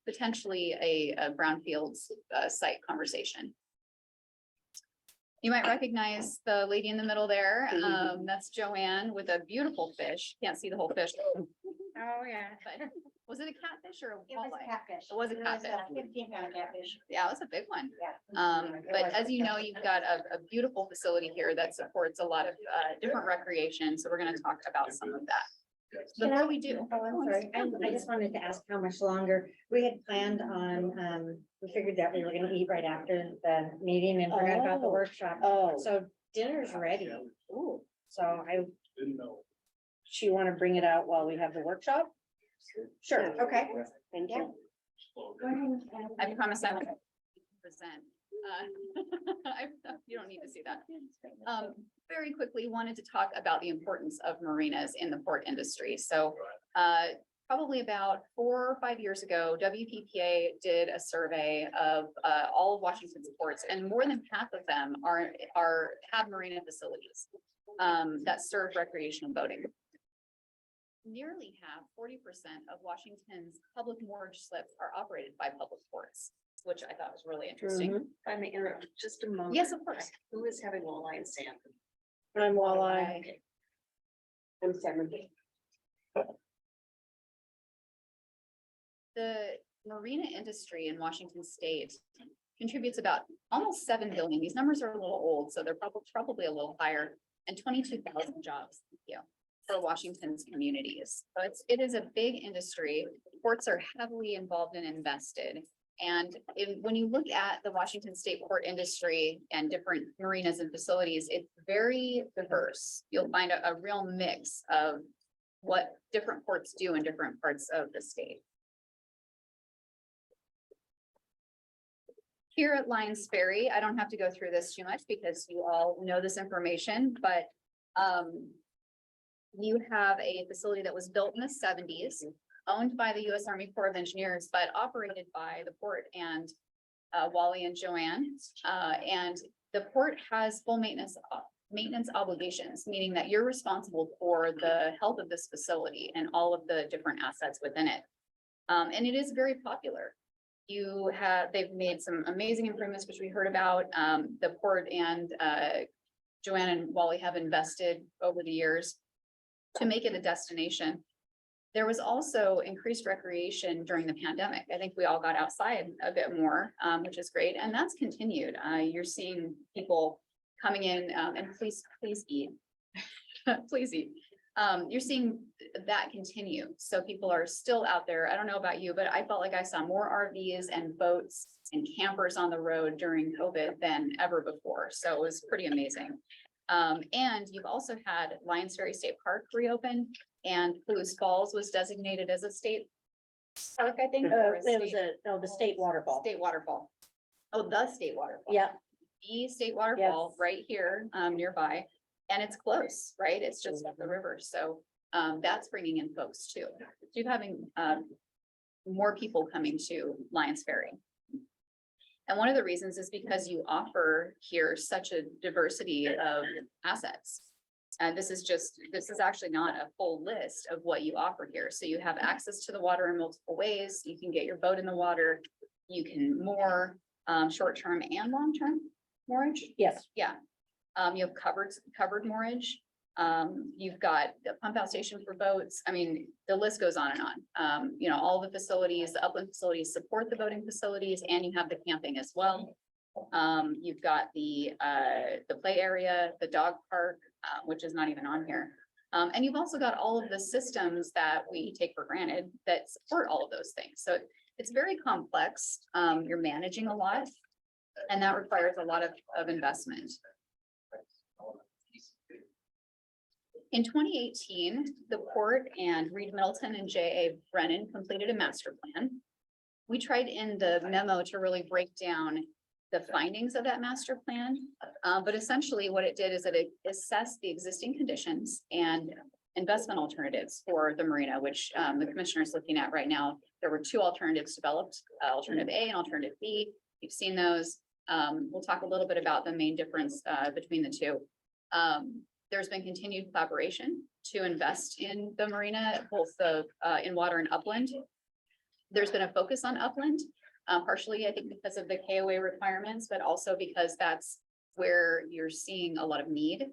potentially a brownfields site conversation. You might recognize the lady in the middle there. That's Joanne with a beautiful fish. Can't see the whole fish. Oh, yeah. But was it a catfish or a It was walleye? a catfish. It was a catfish. 15-pound catfish. Yeah, it was a big one. Yeah. But as you know, you've got a beautiful facility here that supports a lot of different recreation. So we're going to talk about some of that. Before we do. Oh, I'm sorry. I just wanted to ask how much longer we had planned on, we figured that we were gonna eat right after the meeting and forgot about the Oh. workshop. Oh, So dinner's ready. ooh. So I, Didn't know. Do you want to bring it out while we have the workshop? sure, okay. Thank you. I promise I won't present. You don't need to see that. Very quickly wanted to talk about the importance of marinas in the port industry. So probably about 4 or 5 years ago, WPPA did a survey of all of Washington's ports, and more than half of them have marina facilities that serve recreational boating. Nearly half, 40% of Washington's public moorage slips are operated by public ports, which I thought was really interesting. Mhm. I may interrupt just a moment. Yes, of course. Who is having walleye and salmon? I'm walleye. I'm salmon. The marina industry in Washington state contributes about almost 7 billion. These numbers are a little old, so they're probably a little higher, and 22,000 jobs. Thank you. For Washington's communities. So it is a big industry. Ports are heavily involved and invested. And when you look at the Washington State port industry and different marinas and facilities, it's very diverse. You'll find a real mix of what different ports do in different parts of the state. Here at Lyons Ferry, I don't have to go through this too much because you all know this information, but you have a facility that was built in the 70s, owned by the U.S. Army Corps of Engineers, but operated by the port and Wally and Joanne. And the port has full maintenance obligations, meaning that you're responsible for the health of this facility and all of the different assets within it. And it is very popular. They've made some amazing improvements, which we heard about. The port and Joanne and Wally have invested over the years to make it a destination. There was also increased recreation during the pandemic. I think we all got outside a bit more, which is great, and that's continued. You're seeing people coming in, and please eat. Please eat. You're seeing that continue. So people are still out there. I don't know about you, but I felt like I saw more RVs and boats and campers on the road during COVID than ever before. So it was pretty amazing. And you've also had Lyons Ferry State Park reopen, and Palouse Falls was designated as a state park, I think. or a It was state- the state waterfall. State waterfall. Oh, the state waterfall. Yeah, The state waterfall right here, nearby, and it's close, right? It's just up the river, so, that's bringing in folks too. You're having, more people coming to Lyons Ferry. And one of the reasons is because you offer here such a diversity of assets. And this is actually not a full list of what you offer here. So you have access to the water in multiple ways. You can get your boat in the water. You can moor, short-term and long-term moorage. yes. Yeah. You have covered moorage. You've got the pump out station for boats. I mean, the list goes on and on. You know, all the facilities, the upland facilities support the boating facilities, and you have the camping as well. You've got the play area, the dog park, which is not even on here. And you've also got all of the systems that we take for granted that support all of those things. So it's very complex. You're managing a lot, and that requires a lot of investment. In 2018, the port and Reed Middleton and J.A. Brennan completed a master plan. We tried in the memo to really break down the findings of that master plan. But essentially what it did is that it assessed the existing conditions and investment alternatives for the marina, which the commissioner is looking at right now. There were two alternatives developed, alternative A and alternative B. You've seen those. We'll talk a little bit about the main difference between the two. There's been continued collaboration to invest in the marina, both in water and upland. There's been a focus on upland, partially, I think, because of the KOA requirements, but also because that's where you're seeing a lot of need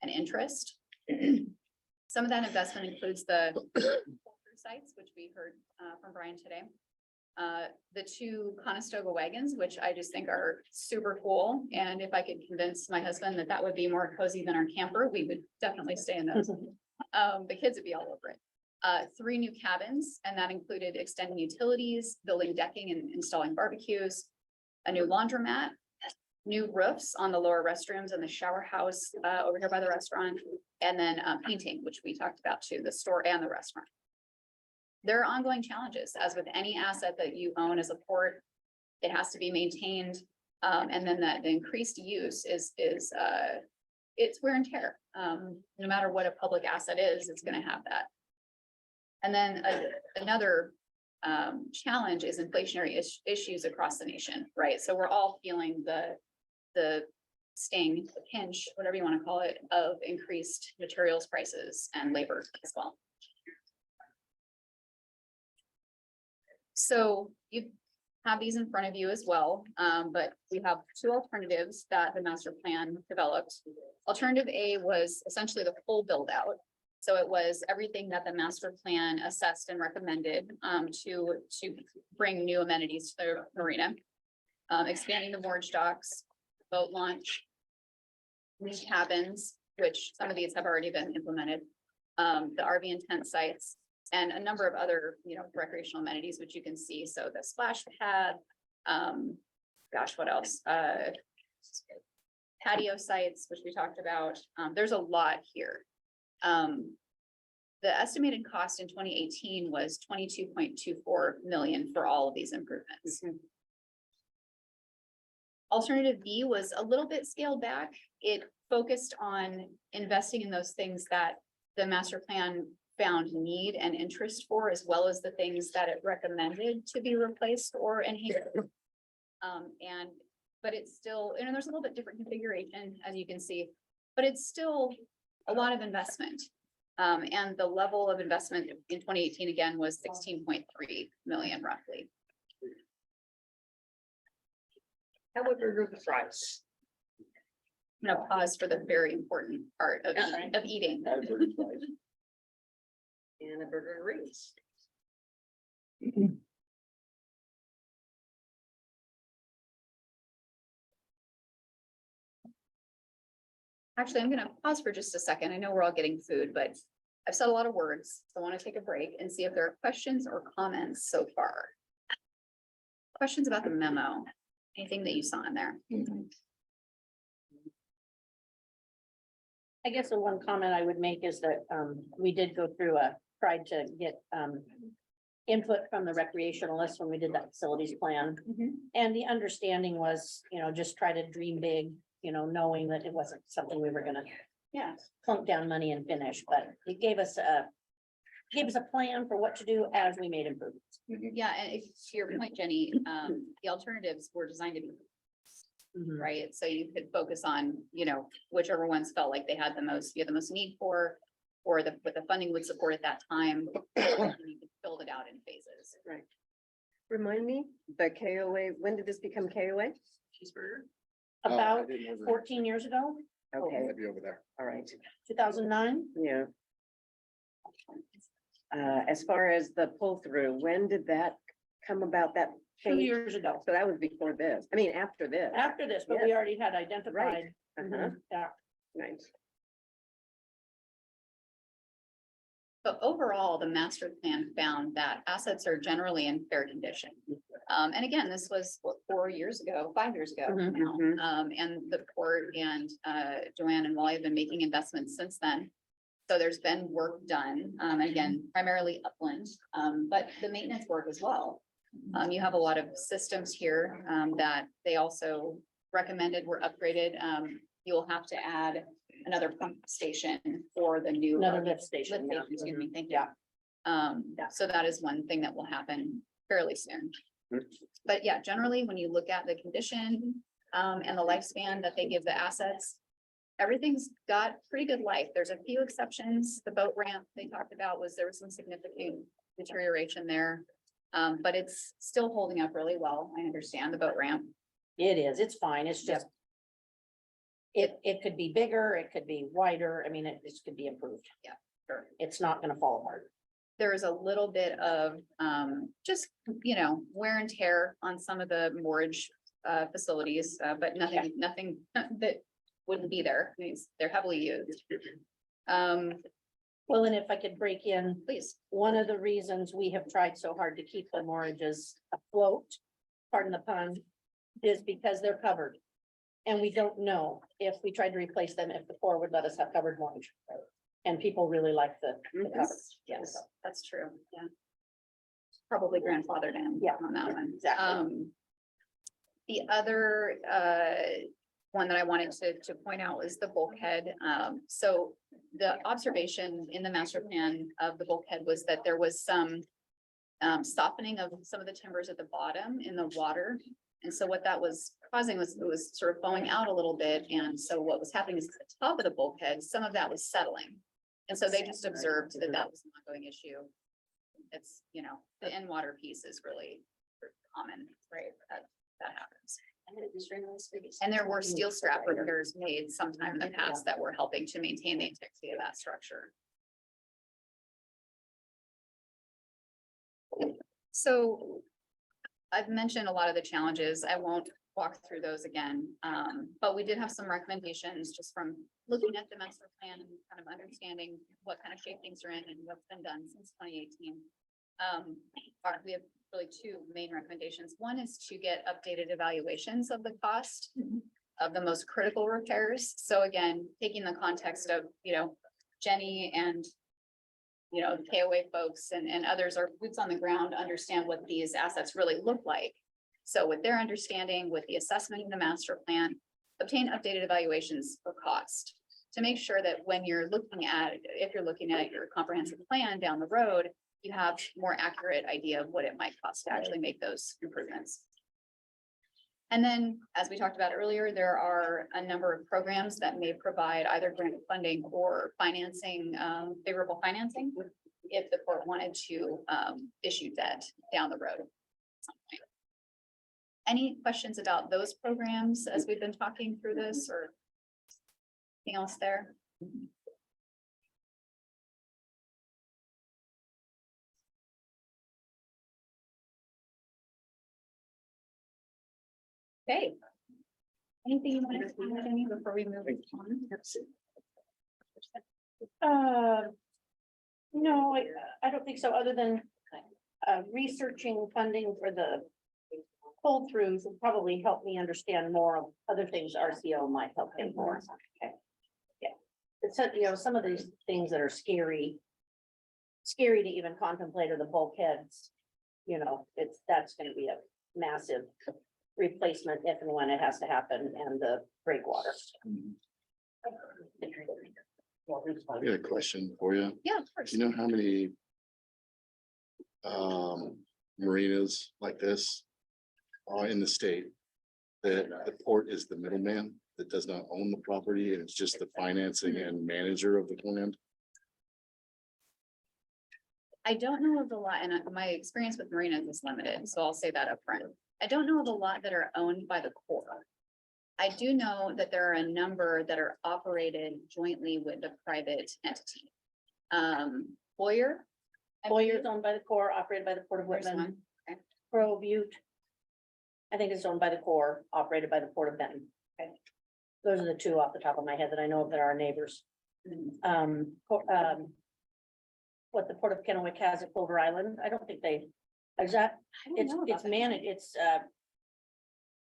and interest. Some of that investment includes the sites, which we heard from Brian today. The two Conestoga wagons, which I just think are super cool. And if I could convince my husband that that would be more cozy than our camper, we would definitely stay in those. The kids would be all over it. 3 new cabins, and that included extending utilities, building decking and installing barbecues, a new laundromat, new roofs on the lower restrooms and the shower house over here by the restaurant, and then painting, which we talked about too, the store and the restaurant. There are ongoing challenges, as with any asset that you own as a port. It has to be maintained, and then the increased use is it's wear and tear. No matter what a public asset is, it's going to have that. And then another challenge is inflationary issues across the nation, right? So we're all feeling the sting, the pinch, whatever you want to call it, of increased materials prices and labor as well. So you have these in front of you as well, but we have 2 alternatives that the master plan developed. Alternative A was essentially the full build out. So it was everything that the master plan assessed and recommended to bring new amenities to the marina. Expanding the moorage docks, boat launch, new cabins, which some of these have already been implemented, the RV and tent sites, and a number of other, recreational amenities, which you can see. So the splash pad, Gosh, what else? Patio sites, which we talked about. There's a lot here. The estimated cost in 2018 was 22.24 million for all of these improvements. Alternative B was a little bit scaled back. It focused on investing in those things that the master plan found need and interest for, as well as the things that it recommended to be replaced or enhanced. But it's still, and there's a little bit different configuration, as you can see, but it's still a lot of investment. And the level of investment in 2018 again was 16.3 million roughly. However, the price. I'm gonna pause for the very important part of eating. And a burger and rings. Actually, I'm gonna pause for just a second. I know we're all getting food, but I've said a lot of words. So I want to take a break and see if there are questions or comments so far. Questions about the memo? Anything that you saw in there? I guess the one comment I would make is that, we did go through tried to get, input from the recreationalists when we did that facilities plan. And the understanding was, just try to dream big, knowing that it wasn't something we were gonna plunk down money and finish, but it gave us a plan for what to do as we made improvements. Yeah, and to your point, Jenny, the alternatives were designed to be right? So you could focus on, whichever ones felt like they had the most, you had the most need for, or what the funding would support at that time. And you could build it out in phases. Right. Remind me, the KOA, when did this become KOA? Cheeseburger? Oh, I About didn't know that. 14 years ago, Okay, I'd be over there. all right. 2009. Yeah. As far as the pull through, when did that come about, that 2 change? years ago, So that was before this, after this. after this, but we already had identified. Uh-huh. Yeah, Nice. But overall, the master plan found that assets are generally in fair condition. And again, this was what, 4 years ago, 5 years ago Mhm. now. And the court and Joanne and Wally have been making investments since then. So there's been work done, again, primarily upland, but the maintenance work as well. You have a lot of systems here that they also recommended were upgraded. You will have to add another pump station for the new. another lift station. Lift station, excuse me, thank you. So that is one thing that will happen fairly soon. But yeah, generally, when you look at the condition and the lifespan that they give the assets, everything's got pretty good life. There's a few exceptions. The boat ramp they talked about there was some significant deterioration there. But it's still holding up really well. I understand the boat ramp. It is, it's fine, it's just. It could be bigger, it could be wider, it just could be improved. Yeah, sure. It's not gonna fall apart. There is a little bit of just, wear and tear on some of the moorage facilities, but nothing that wouldn't be there. I mean, they're heavily used. Well, and if I could break in, Please. one of the reasons we have tried so hard to keep the morages afloat, pardon the pun, is because they're covered. And we don't know if we tried to replace them, if the Corps would let us have covered mortgage. And people really like the covers. Yes, that's true. Yeah. Probably grandfathered in. Yeah. On that one. Exactly. The other one that I wanted to point out was the bulkhead. So the observation in the master plan of the bulkhead was that there was some softening of some of the timbers at the bottom in the water. And so what that was causing was, it was sort of flowing out a little bit. And so what was happening is at the top of the bulkhead, some of that was settling. And so they just observed that that was an ongoing issue. It's, the in water piece is really common, right? That happens. And there were steel strap repairs made sometime in the past that were helping to maintain the integrity of that structure. So I've mentioned a lot of the challenges. I won't walk through those again. But we did have some recommendations just from looking at the master plan and kind of understanding what kind of shape things are in and what's been done since 2018. we have really two main recommendations. One is to get updated evaluations of the cost of the most critical repairs. So again, taking the context of, Jenny and the KOA folks and others are boots on the ground, understand what these assets really look like. So with their understanding, with the assessment in the master plan, obtain updated evaluations for cost to make sure that when you're looking at, if you're looking at your comprehensive plan down the road, you have more accurate idea of what it might cost to actually make those improvements. And then, as we talked about earlier, there are a number of programs that may provide either grant funding or financing, favorable financing, if the court wanted to issue debt down the road. Any questions about those programs as we've been talking through this, or anything else there? Okay. Anything you want to say, Jenny, before we move on? No, I don't think so, other than researching funding for the pull throughs will probably help me understand more of other things RCO might help me more. Okay. Yeah, it's, some of these things that are scary to even contemplate are the bulkheads. That's gonna be a massive replacement if and when it has to happen, and the breakwater. I got a question for you. Yeah, of course. Do you know how many marinas like this are in the state that the port is the middleman that does not own the property and it's just the financing and manager of the land? I don't know of a lot, and my experience with marinas is limited, so I'll say that up front. I don't know of a lot that are owned by the Corps. I do know that there are a number that are operated jointly with a private entity. Boyer. I Boyer's believe. owned by the Corps, operated by the Port of There's Whitman. one. Okay. Pearl Butte, I think it's owned by the Corps, operated by the Port of Benton. Okay. Those are the two off the top of my head that I know of that are our neighbors. What the Port of Kennewick has at Clover Island, I don't think they, is that, I don't it's know about that. managed, it's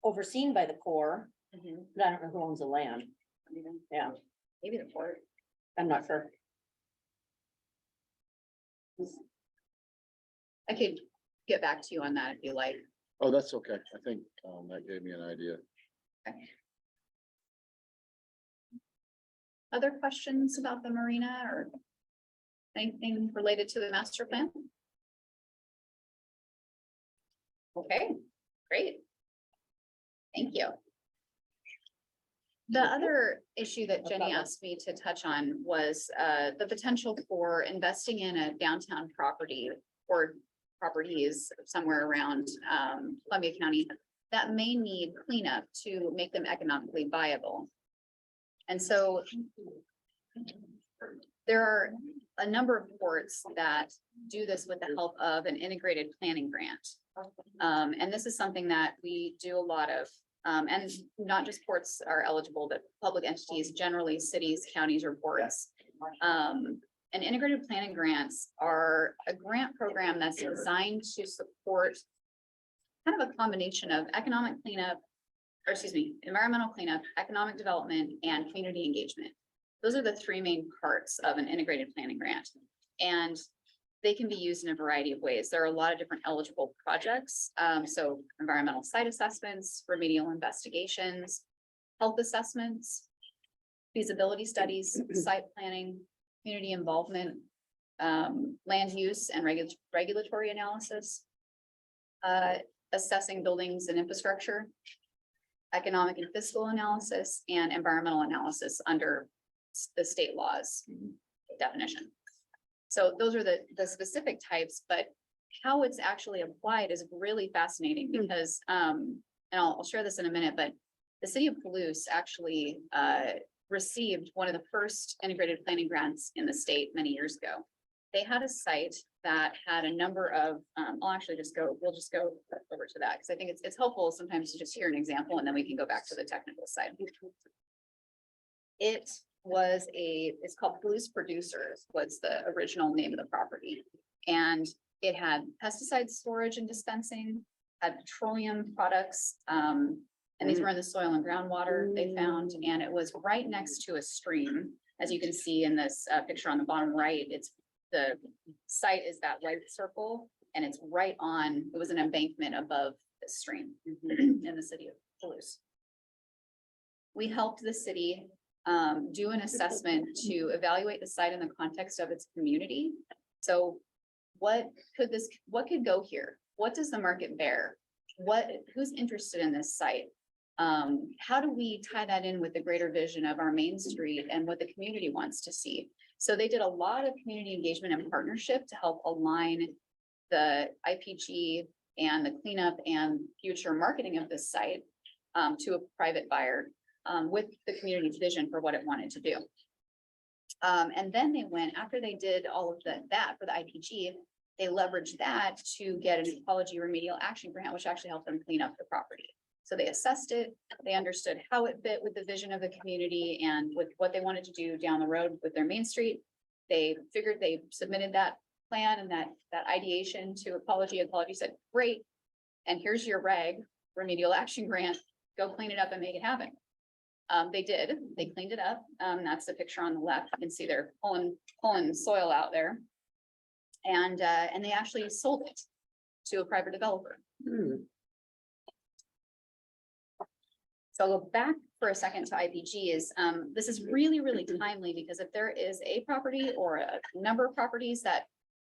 overseen by the Corps, Mhm. but I don't know who owns the land. Yeah, Maybe the port. I'm not sure. I could get back to you on that if you like. Oh, that's okay. I think that gave me an idea. Other questions about the marina or anything related to the master plan? Okay, great. Thank you. The other issue that Jenny asked me to touch on was the potential for investing in a downtown property or properties somewhere around Columbia County that may need cleanup to make them economically viable. And so there are a number of ports that do this with the help of an integrated planning grant. And this is something that we do a lot of, and not just ports are eligible, but public entities, generally cities, counties, or ports. And integrated planning grants are a grant program that's designed to support kind of a combination of economic cleanup, or excuse me, environmental cleanup, economic development, and community engagement. Those are the three main parts of an integrated planning grant. And they can be used in a variety of ways. There are a lot of different eligible projects. So environmental site assessments, remedial investigations, health assessments, feasibility studies, site planning, community involvement, land use and regulatory analysis, assessing buildings and infrastructure, economic and fiscal analysis, and environmental analysis under the state laws definition. So those are the specific types, but how it's actually applied is really fascinating because, and I'll share this in a minute, but the city of Palouse actually received one of the first integrated planning grants in the state many years ago. They had a site that had a number of, we'll just go over to that because I think it's helpful sometimes to just hear an example and then we can go back to the technical side. It's called Palouse Producers was the original name of the property. And It had pesticide storage and dispensing, had petroleum products, and these were in the soil and groundwater they found, and it was right next to a stream. As you can see in this picture on the bottom right, it's the site is that white circle, and it's right on, it was an embankment above the stream in the city of Toulouse. We helped the city do an assessment to evaluate the site in the context of its community. So what could go here? What does the market bear? Who's interested in this site? How do we tie that in with the greater vision of our main street and what the community wants to see? So they did a lot of community engagement and partnership to help align the IPG and the cleanup and future marketing of this site to a private buyer with the community's vision for what it wanted to do. And then they went, after they did all of that for the IPG, they leveraged that to get an ecology remedial action grant, which actually helped them clean up the property. So they assessed it, they understood how it fit with the vision of the community and with what they wanted to do down the road with their main street. They figured they submitted that plan and that ideation to ecology. Ecology said, great, and here's your remedial action grant, go clean it up and make it happen. They did, they cleaned it up. That's the picture on the left. You can see they're pulling soil out there. And they actually sold it to a private developer. So I'll go back for a second to IPGs. This is really, really timely because if there is a property or a number of properties that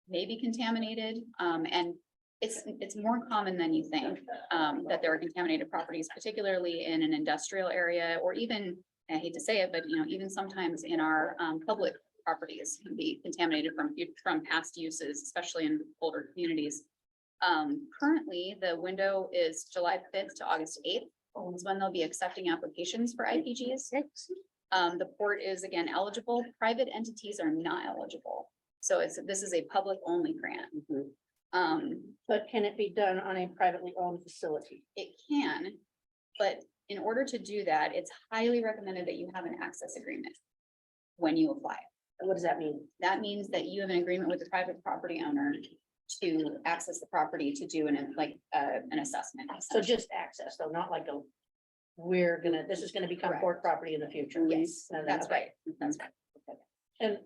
may be contaminated, and it's more common than you think, that there are contaminated properties, particularly in an industrial area, or even, I hate to say it, but even sometimes in our public properties can be contaminated from past uses, especially in older communities. Currently, the window is July 5th to August 8th. Is when they'll be accepting applications for IPGs. The port is again eligible. Private entities are not eligible. So this is a public only grant. But can it be done on a privately owned facility? It can, but in order to do that, it's highly recommended that you have an access agreement when you apply. What does that mean? That means that you have an agreement with the private property owner to access the property to do an assessment. So just access, though, not like this is gonna become Correct. port property in the future. Yes, And that's right. That's right. And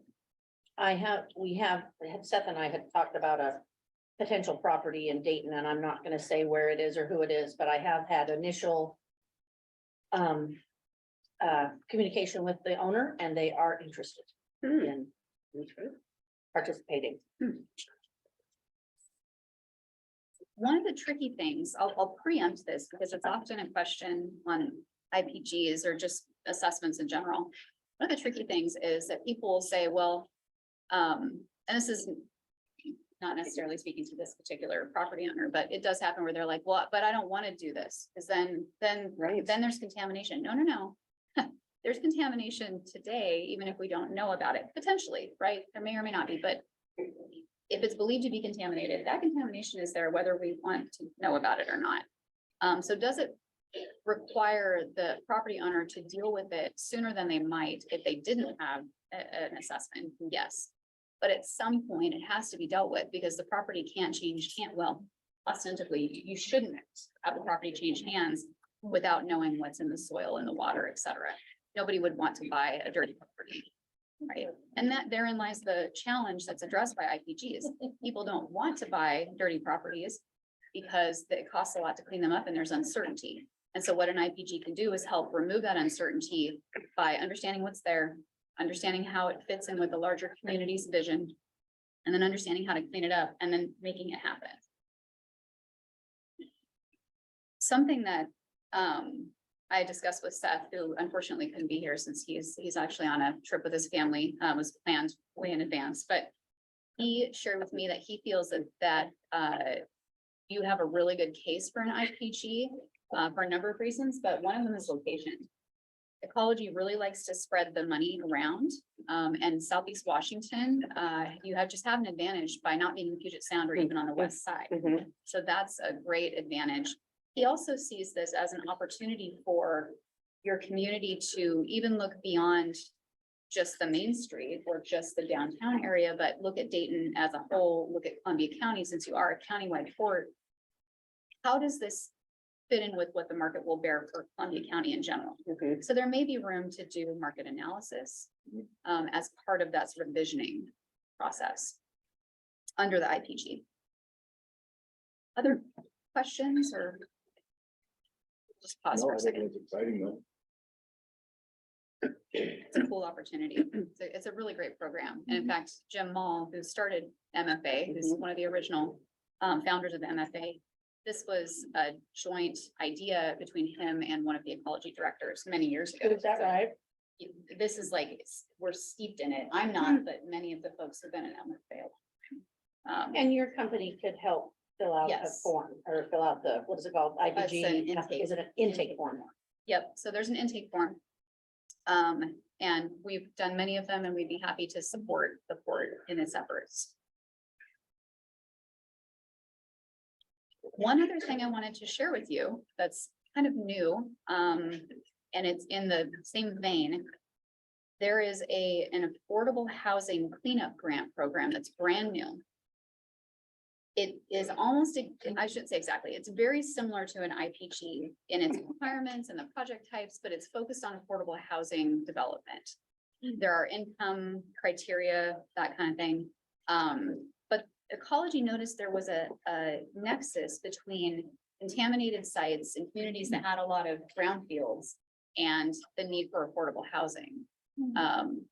Seth and I had talked about a potential property in Dayton, and I'm not gonna say where it is or who it is, but I have had initial communication with the owner, and they are interested in participating. One of the tricky things, I'll preempt this because it's often a question on IPGs or just assessments in general. One of the tricky things is that people will say, well, and this is not necessarily speaking to this particular property owner, but it does happen where they're like, well, but I don't want to do this because then there's contamination. No. There's contamination today, even if we don't know about it, potentially, right? There may or may not be, but if it's believed to be contaminated, that contamination is there whether we want to know about it or not. So does it require the property owner to deal with it sooner than they might if they didn't have an assessment? Yes. But at some point it has to be dealt with because the property ostensibly, you shouldn't have the property change hands without knowing what's in the soil and the water, et cetera. Nobody would want to buy a dirty property. Right, and therein lies the challenge that's addressed by IPGs. People don't want to buy dirty properties because it costs a lot to clean them up and there's uncertainty. And so what an IPG can do is help remove that uncertainty by understanding what's there, understanding how it fits in with the larger community's vision, and then understanding how to clean it up and then making it happen. Something that I discussed with Seth, who unfortunately couldn't be here since he's actually on a trip with his family, was planned way in advance, but he shared with me that he feels that you have a really good case for an IPG for a number of reasons, but one of them is location. Ecology really likes to spread the money around, and Southeast Washington, you just have an advantage by not being in Puget Sound or even on the west side. So that's a great advantage. He also sees this as an opportunity for your community to even look beyond just the Main Street or just the downtown area, but look at Dayton as a whole, look at Columbia County, since you are a countywide port. How does this fit in with what the market will bear for Columbia County in general? Okay. So there may be room to do market analysis as part of that sort of visioning process under the IPG. Other questions or? Just pause for a second. Exciting though. It's a cool opportunity. It's a really great program. And in fact, Jim Mall, who started MFA, who's one of the original founders of the MFA, this was a joint idea between him and one of the ecology directors many years ago. Is that So right? This is like, we're steeped in it. I'm not, but many of the folks have been in MFA. And your company could help fill out a Yes. form or fill out the, what is it called? It's an IPG, intake. is it an intake form? Yep, so there's an intake form. And we've done many of them and we'd be happy to support the port in its efforts. One other thing I wanted to share with you that's kind of new, and it's in the same vein. There is an affordable housing cleanup grant program that's brand new. It is almost, I shouldn't say exactly, it's very similar to an IPG in its requirements and the project types, but it's focused on affordable housing development. There are income criteria, that kind of thing. But ecology noticed there was a nexus between contaminated sites and communities that had a lot of brownfields and the need for affordable housing.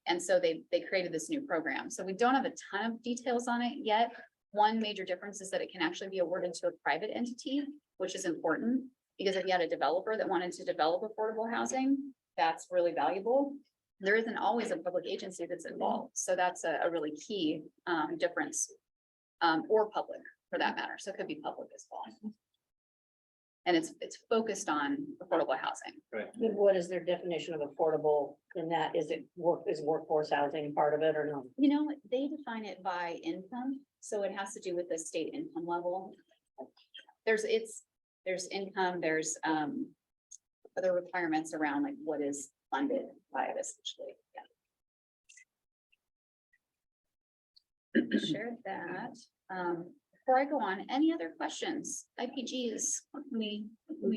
And so they created this new program. So we don't have a ton of details on it yet. One major difference is that it can actually be awarded to a private entity, which is important because if you had a developer that wanted to develop affordable housing, that's really valuable. There isn't always a public agency that's involved. So that's a really key difference, or public for that matter. So it could be public as well. And it's focused on affordable housing. What is their definition of affordable in that? Is workforce housing part of it or no? You know, they define it by income, so it has to do with the state income level. There's income, there's other requirements around like what is funded by it essentially. Yeah. Shared that. Before I go on, any other questions? IPGs, what can we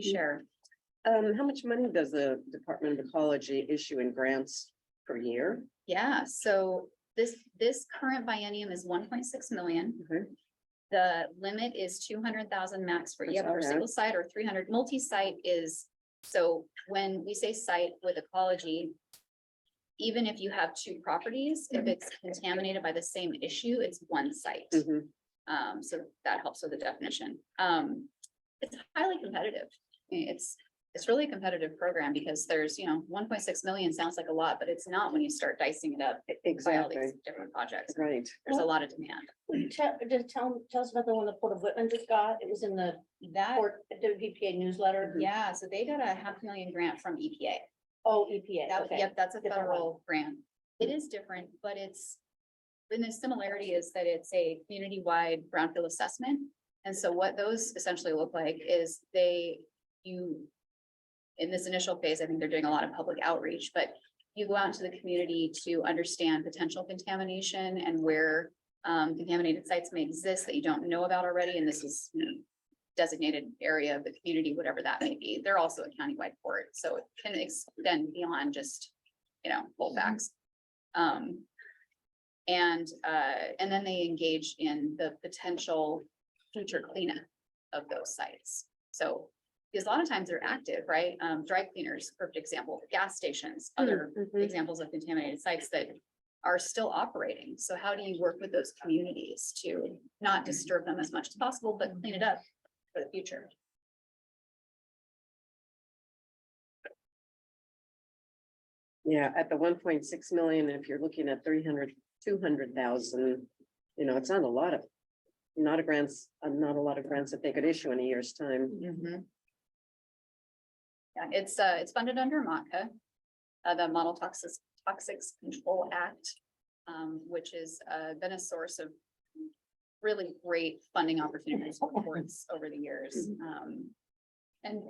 share? How much money does the Department of Ecology issue in grants per year? Yeah, so this current biennium is 1.6 million. Okay. The limit is 200,000 max for either okay. single site or 300. Multi-site is, so when we say site with ecology, even if you have two properties, if it's contaminated by the same issue, it's one site. Mhm. So that helps with the definition. It's highly competitive. It's really a competitive program because there's, 1.6 million sounds like a lot, but it's not when you start dicing it up by all Exactly, these different projects. right. There's a lot of demand. Tell us about the one that Port of Whitman just got. It was in the That, Port WPA newsletter. yeah, so they got a $500,000 grant from EPA. Oh, EPA, That, okay. yep, that's a Different federal grant. It is different, but and the similarity is that it's a community-wide brownfield assessment. And so what those essentially look like is in this initial phase, I think they're doing a lot of public outreach, but you go out into the community to understand potential contamination and where contaminated sites may exist that you don't know about already. And this is designated area of the community, whatever that may be. They're also a countywide port, so it can extend beyond just, Colfax. And then they engage in the potential future cleanup of those sites. So, because a lot of times they're active, right? Dry cleaners, perfect example, gas stations, other examples of contaminated sites that are still operating. So how do you work with those communities to not disturb them as much as possible, but clean it up for the future? Yeah, at the 1.6 million, if you're looking at 200,000, it's not a lot of, not a lot of grants that they could issue in a year's time. Yeah, it's funded under MACA, the Model Toxics Control Act, which has been a source of really great funding opportunities for ports over the years. And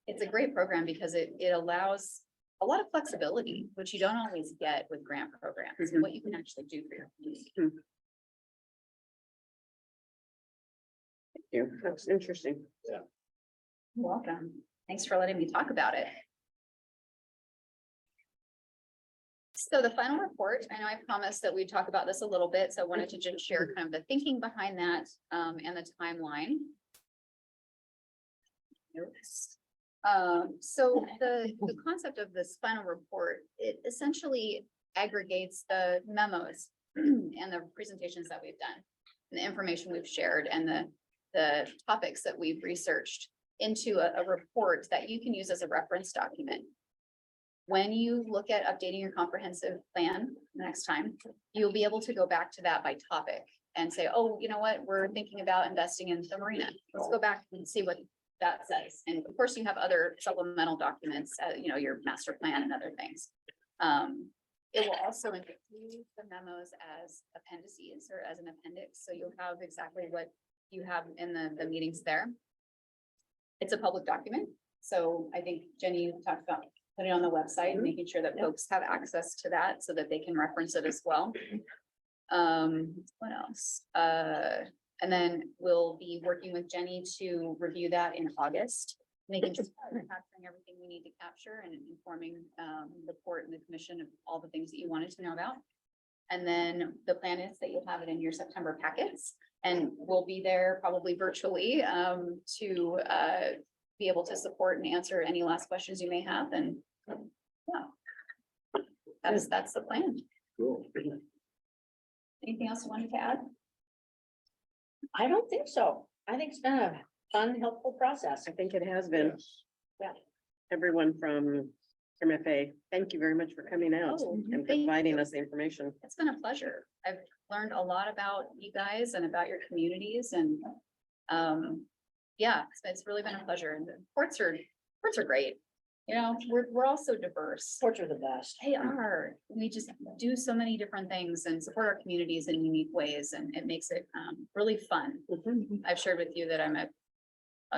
it's a great program because it allows a lot of flexibility, which you don't always get with grant programs, and what you can actually do for your community. Yeah, that's interesting. You're welcome. Thanks for letting me talk about it. So the final report, I know I promised that we'd talk about this a little bit, so I wanted to just share kind of the thinking behind that, and the timeline. So the concept of this final report, it essentially aggregates the memos and the presentations that we've done, and the information we've shared, and the topics that we've researched into a report that you can use as a reference document. When you look at updating your comprehensive plan next time, you'll be able to go back to that by topic and say, oh, you know what, we're thinking about investing in the marina. Let's go back and see what that says. And of course, you have other supplemental documents, you know, your master plan and other things. It will also include the memos as appendices or as an appendix. So you'll have exactly what you have in the meetings there. It's a public document. So I think Jenny talked about putting it on the website and making sure that folks have access to that so that they can reference it as well. What else? And then we'll be working with Jenny to review that in August, making sure we're capturing everything we need to capture and informing the court and the commission of all the things that you wanted to know about. And then the plan is that you'll have it in your September packets, and we'll be there probably virtually to be able to support and answer any last questions you may have. And yeah, that's the plan. Cool. Anything else you wanted to add? I don't think so. I think it's been a fun, helpful process. I think it has been. Yeah. Everyone from MFA, thank you very much for coming out Oh, and thank providing you. us the information. It's been a pleasure. I've learned a lot about you guys and about your communities, and yeah, it's really been a pleasure. And the reports are great. You know, we're all so diverse. Sports are the best. They are. We just do so many different things and support our communities in unique ways, and it makes it really fun. I've shared with you that I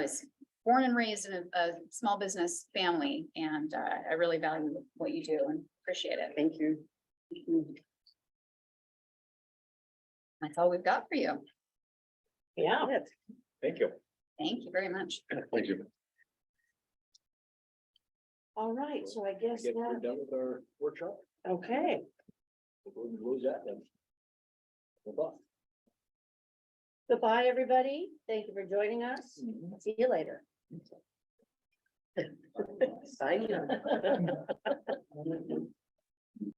was born and raised in a small business family, and I really value what you do and appreciate it. Thank you. That's all we've got for you. Yeah. Thank you. Thank you very much. Thank you. All right, so I guess Get we're that, done with our workshop. okay. We'll close that then. Bye-bye. Goodbye, everybody. Thank you for joining us. See you later. Sign you.